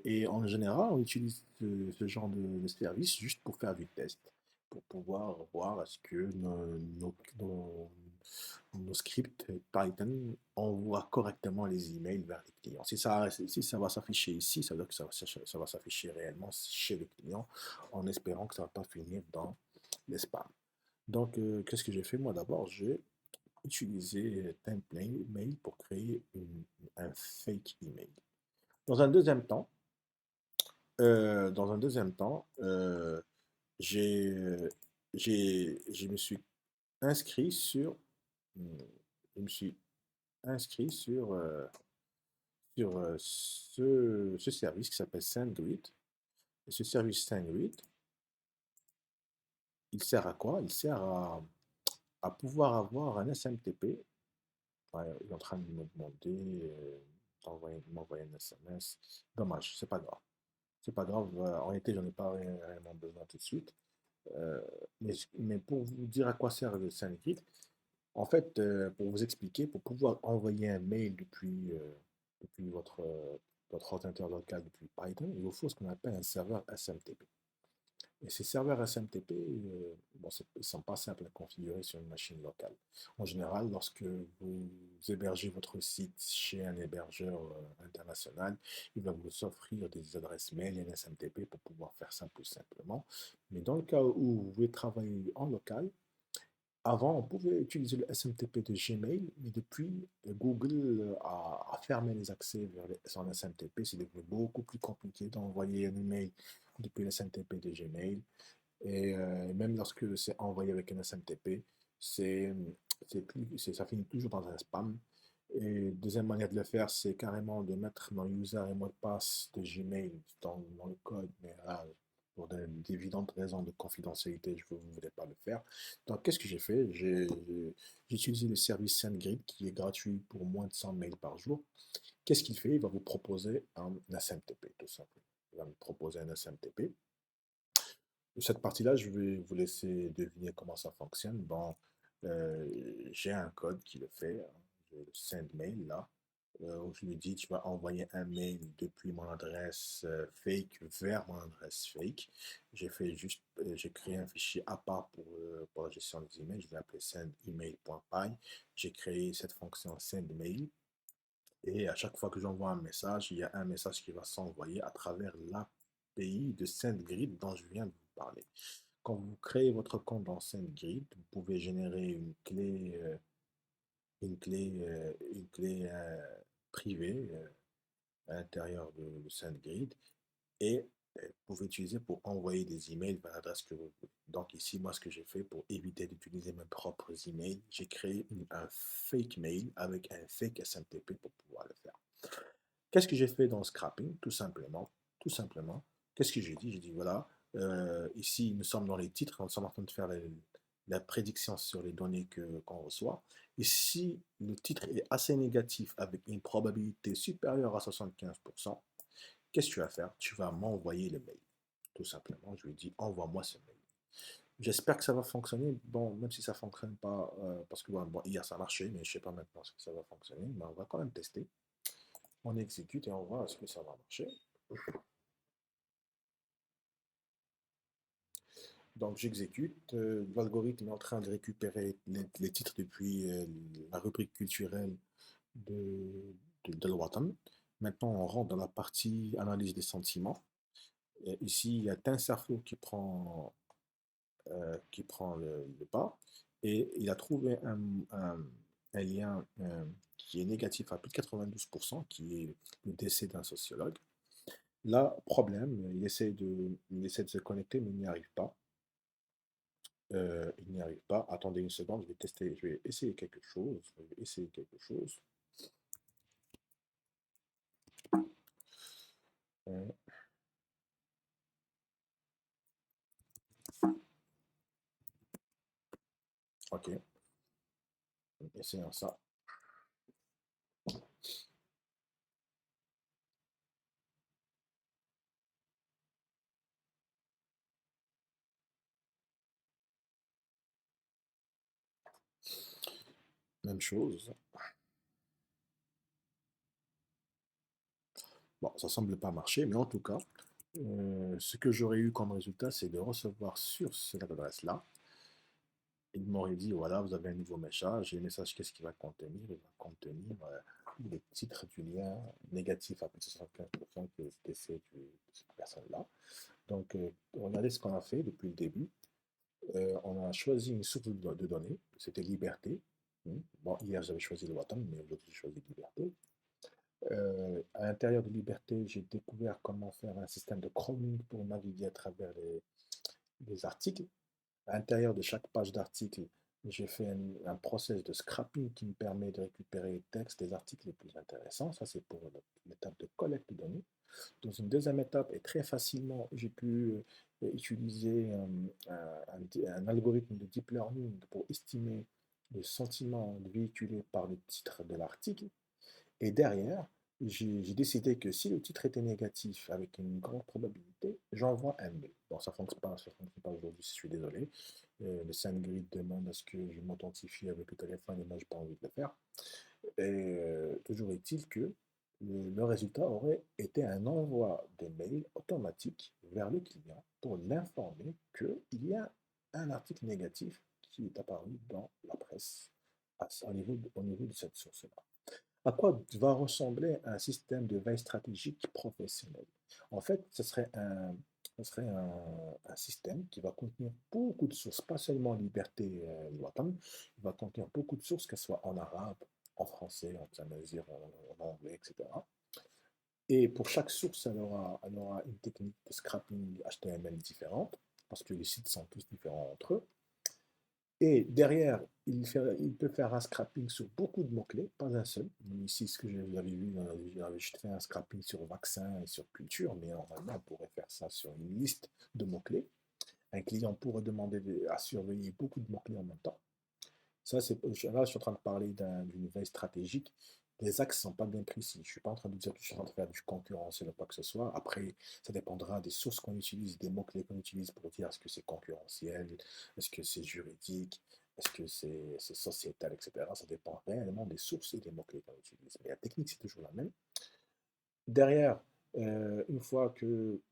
Et en général, on utilise ce genre de service juste pour faire du test, pour pouvoir voir est-ce que nos scripts Python envoient correctement les emails vers les clients. Si ça va s'afficher ici, ça veut dire que ça va s'afficher réellement chez le client en espérant que ça ne va pas finir dans les spams. Donc, qu'est-ce que j'ai fait moi d'abord? J'ai utilisé Template Mail pour créer un fake email. Dans un deuxième temps, dans un deuxième temps, j'ai, je me suis inscrit sur, je me suis inscrit sur ce service qui s'appelle SendGrid. Et ce service SendGrid, il sert à quoi? Il sert à pouvoir avoir un SMTP. Ouais, il est en train de me demander m'envoyer un SMS. Dommage, c'est pas grave. C'est pas grave, en réalité, j'en ai pas réellement besoin tout de suite. Euh, mais pour vous dire à quoi sert le SendGrid, en fait, pour vous expliquer, pour pouvoir envoyer un mail depuis votre ordinateur local, depuis Python, il vous faut ce qu'on appelle un serveur SMTP. Et ces serveurs SMTP, bon, ils ne sont pas simples à configurer sur une machine locale. En général, lorsque vous hébergez votre site chez un hébergeur international, il va vous offrir des adresses mail et un SMTP pour pouvoir faire ça plus simplement. Mais dans le cas où vous voulez travailler en local, avant, on pouvait utiliser le SMTP de Gmail, mais depuis, Google a fermé les accès vers son SMTP. C'est devenu beaucoup plus compliqué d'envoyer un email depuis le SMTP de Gmail. Et même lorsque c'est envoyé avec un SMTP, c'est, ça finit toujours dans un spam. Et deuxième manière de le faire, c'est carrément de mettre nos users et mots de passe de Gmail dans le code, mais là, pour d'évidentes raisons de confidentialité, je ne voulais pas le faire. Donc, qu'est-ce que j'ai fait? J'ai utilisé le service SendGrid qui est gratuit pour moins de 100 mails par jour. Qu'est-ce qu'il fait? Il va vous proposer un SMTP, tout simplement. Il va me proposer un SMTP. Cette partie-là, je vais vous laisser deviner comment ça fonctionne. Bon, j'ai un code qui le fait, hein. J'ai le send mail là, où je lui dis tu vas envoyer un mail depuis mon adresse fake vers mon adresse fake. J'ai créé un fichier à part pour la gestion des emails. Je l'ai appelé sendemail.py. J'ai créé cette fonction sendmail. Et à chaque fois que j'envoie un message, il y a un message qui va s'envoyer à travers l'API de SendGrid dont je viens de vous parler. Quand vous créez votre compte dans SendGrid, vous pouvez générer une clé privée à l'intérieur de SendGrid et vous pouvez utiliser pour envoyer des emails vers l'adresse que vous voulez. Donc ici, moi, ce que j'ai fait pour éviter d'utiliser mes propres emails, j'ai créé un fake mail avec un fake SMTP pour pouvoir le faire. Qu'est-ce que j'ai fait dans le scrapping? Tout simplement, qu'est-ce que j'ai dit? J'ai dit, voilà, ici, nous sommes dans les titres, nous sommes en train de faire la prédiction sur les données qu'on reçoit. Et si le titre est assez négatif avec une probabilité supérieure à 75%, qu'est-ce que tu vas faire? Tu vas m'envoyer le mail. Tout simplement, je lui dis, envoie-moi ce mail. J'espère que ça va fonctionner. Bon, même si ça ne fonctionne pas, parce que bon, hier ça a marché, mais je ne sais pas maintenant si ça va fonctionner, mais on va quand même tester. On exécute et on voit est-ce que ça va marcher. Donc j'exécute, l'algorithme est en train de récupérer les titres depuis la rubrique culturelle de Watan. Maintenant on rentre dans la partie analyse des sentiments. Et ici il y a TensorFlow qui prend le pas et il a trouvé un lien qui est négatif à plus de 92%, qui est le décès d'un sociologue. Là, problème, il essaie de se connecter, mais il n'y arrive pas. Il n'y arrive pas. Attendez une seconde, je vais tester, je vais essayer quelque chose. Je vais essayer quelque chose. Euh, ok, essayons ça. Même chose. Bon, ça semble pas marcher, mais en tout cas, ce que j'aurais eu comme résultat, c'est de recevoir sur cette adresse-là. Il m'aurait dit, voilà, vous avez un nouveau message, et le message, qu'est-ce qu'il va contenir? Il va contenir le titre du lien négatif à plus de 75% qui était fait de cette personne-là. Donc, regardez ce qu'on a fait depuis le début. On a choisi une source de données, c'était Liberté. Bon, hier j'avais choisi le Watan, mais aujourd'hui j'ai choisi Liberté. À l'intérieur de Liberté, j'ai découvert comment faire un système de crawling pour naviguer à travers les articles. À l'intérieur de chaque page d'article, j'ai fait un process de scrapping qui me permet de récupérer les textes des articles les plus intéressants. Ça, c'est pour l'étape de collecte de données. Dans une deuxième étape, et très facilement, j'ai pu utiliser un algorithme de deep learning pour estimer le sentiment véhiculé par le titre de l'article. Et derrière, j'ai décidé que si le titre était négatif, avec une grande probabilité, j'envoie un mail. Bon, ça fonctionne pas aujourd'hui, je suis désolé. Le SendGrid demande à ce que je m'authentifie avec le téléphone et moi, je n'ai pas envie de le faire. Et toujours est-il que le résultat aurait été un envoi de mail automatique vers le client pour l'informer qu'il y a un article négatif qui est apparu dans la presse au niveau de cette source-là. À quoi va ressembler un système de veille stratégique professionnel? En fait, ce serait un système qui va contenir beaucoup de sources, pas seulement Liberté Watan, il va contenir beaucoup de sources, qu'elles soient en arabe, en français, en tamazight, en anglais, etc. Et pour chaque source, elle aura une technique de scrapping HTML différente, parce que les sites sont tous différents entre eux. Et derrière, il peut faire un scrapping sur beaucoup de mots-clés, pas un seul. Ici, ce que vous avez vu, j'avais juste fait un scrapping sur vaccin et sur culture, mais normalement, on pourrait faire ça sur une liste de mots-clés. Un client pourrait demander à surveiller beaucoup de mots-clés en même temps. Ça, là, je suis en train de parler d'une veille stratégique. Les axes ne sont pas bien précis. Je ne suis pas en train de dire que je suis en train de faire du concurrentiel ou pas que ce soit. Après, ça dépendra des sources qu'on utilise, des mots-clés qu'on utilise pour dire est-ce que c'est concurrentiel, est-ce que c'est juridique, est-ce que c'est sociétal, etc. Ça dépend réellement des sources et des mots-clés qu'on utilise. Mais la technique, c'est toujours la même. Derrière, une fois que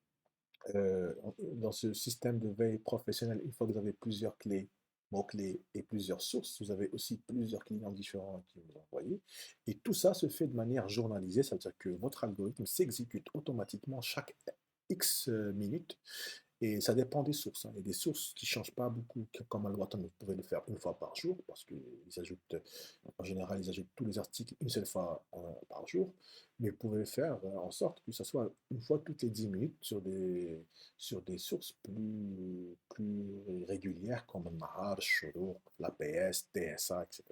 dans ce système de veille professionnelle, une fois que vous avez plusieurs clés, mots-clés et plusieurs sources, vous avez aussi plusieurs clients différents qui vous envoyez. Et tout ça se fait de manière journalisée, ça veut dire que votre algorithme s'exécute automatiquement chaque X minutes et ça dépend des sources, hein. Il y a des sources qui ne changent pas beaucoup, comme Alwatan, vous pouvez le faire une fois par jour, parce qu'ils ajoutent, en général, ils ajoutent tous les articles une seule fois par jour, mais vous pouvez faire en sorte que ce soit une fois toutes les 10 minutes sur des sources plus régulières, comme Nahar, Shorour, l'APS, TSA, etc.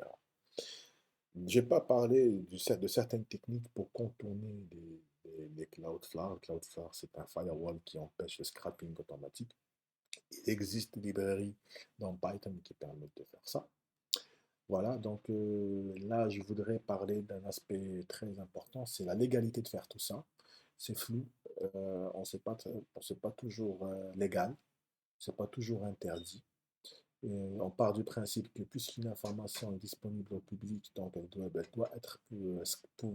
Je n'ai pas parlé de certaines techniques pour contourner les Cloudflare. Cloudflare, c'est un firewall qui empêche le scrapping automatique. Il existe des librairies dans Python qui permettent de faire ça. Voilà, donc là, je voudrais parler d'un aspect très important, c'est la légalité de faire tout ça. C'est flou, on sait pas toujours légal, c'est pas toujours interdit. On part du principe que puisqu'une information est disponible au public, donc elle doit être et on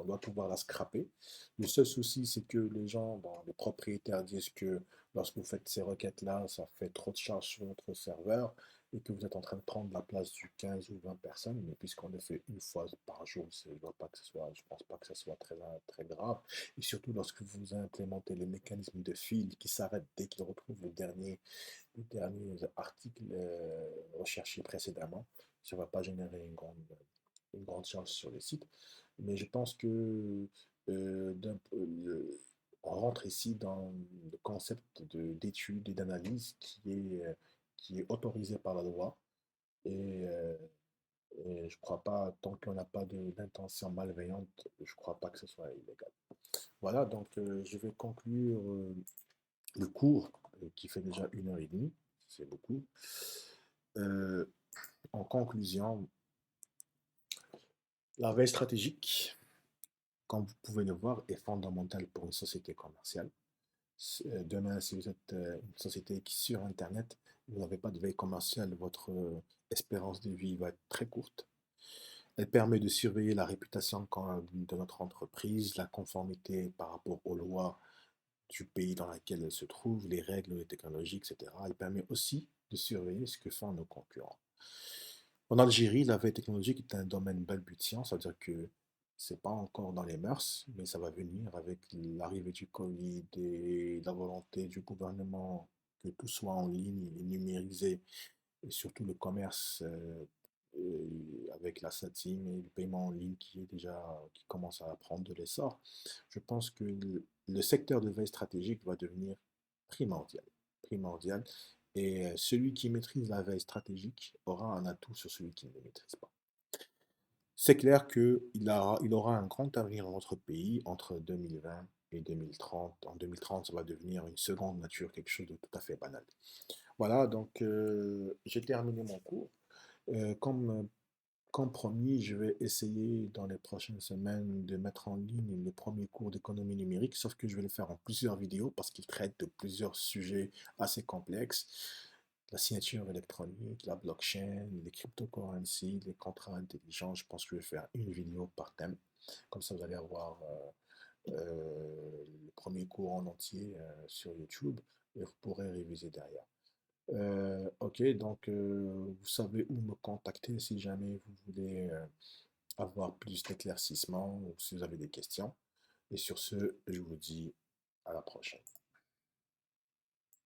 doit pouvoir la scraper. Le seul souci, c'est que les gens, bon, les propriétaires disent que lorsque vous faites ces requêtes-là, ça fait trop de charges sur votre serveur et que vous êtes en train de prendre la place du 15 ou 20 personnes. Mais puisqu'on le fait une fois par jour, je pense pas que ce soit très, très grave. Et surtout lorsque vous implémentez les mécanismes de fil qui s'arrêtent dès qu'ils retrouvent les derniers articles recherchés précédemment. Ça ne va pas générer une grande charge sur le site. Mais je pense que on rentre ici dans le concept d'étude et d'analyse qui est autorisé par la loi. Et, euh, et je crois pas, tant qu'on n'a pas d'intention malveillante, je crois pas que ce soit illégal. Voilà, donc je vais conclure le cours qui fait déjà 1 heure et demie, c'est beaucoup. Euh, En conclusion, La veille stratégique, comme vous pouvez le voir, est fondamentale pour une société commerciale. Demain, si vous êtes une société qui sur Internet, vous n'avez pas de veille commerciale, votre espérance de vie va être très courte. Elle permet de surveiller la réputation de notre entreprise, la conformité par rapport aux lois du pays dans lequel elle se trouve, les règles, les technologies, etc. Elle permet aussi de surveiller ce que font nos concurrents. En Algérie, la veille technologique est un domaine balbutiant, c'est-à-dire que c'est pas encore dans les mœurs, mais ça va venir avec l'arrivée du Covid et la volonté du gouvernement que tout soit en ligne et numérisé, et surtout le commerce avec la SATIM et le paiement en ligne qui commence à prendre de l'essor. Je pense que le secteur de veille stratégique va devenir primordial, primordial, et celui qui maîtrise la veille stratégique aura un atout sur celui qui ne le maîtrise pas. C'est clair il aura un grand avenir dans notre pays entre 2020 et 2030. En 2030, ça va devenir une seconde nature, quelque chose de tout à fait banal. Voilà, donc j'ai terminé mon cours. Comme promis, je vais essayer dans les prochaines semaines de mettre en ligne le premier cours d'économie numérique, sauf que je vais le faire en plusieurs vidéos parce qu'il traite de plusieurs sujets assez complexes. La signature électronique, la blockchain, les cryptocurrencies, les contrats intelligents. Je pense que je vais faire une vidéo par thème. Comme ça, vous allez avoir le premier cours en entier sur YouTube et vous pourrez réviser derrière. Ok, donc vous savez où me contacter si jamais vous voulez avoir plus d'éclaircissements ou si vous avez des questions. Et sur ce, je vous dis à la prochaine.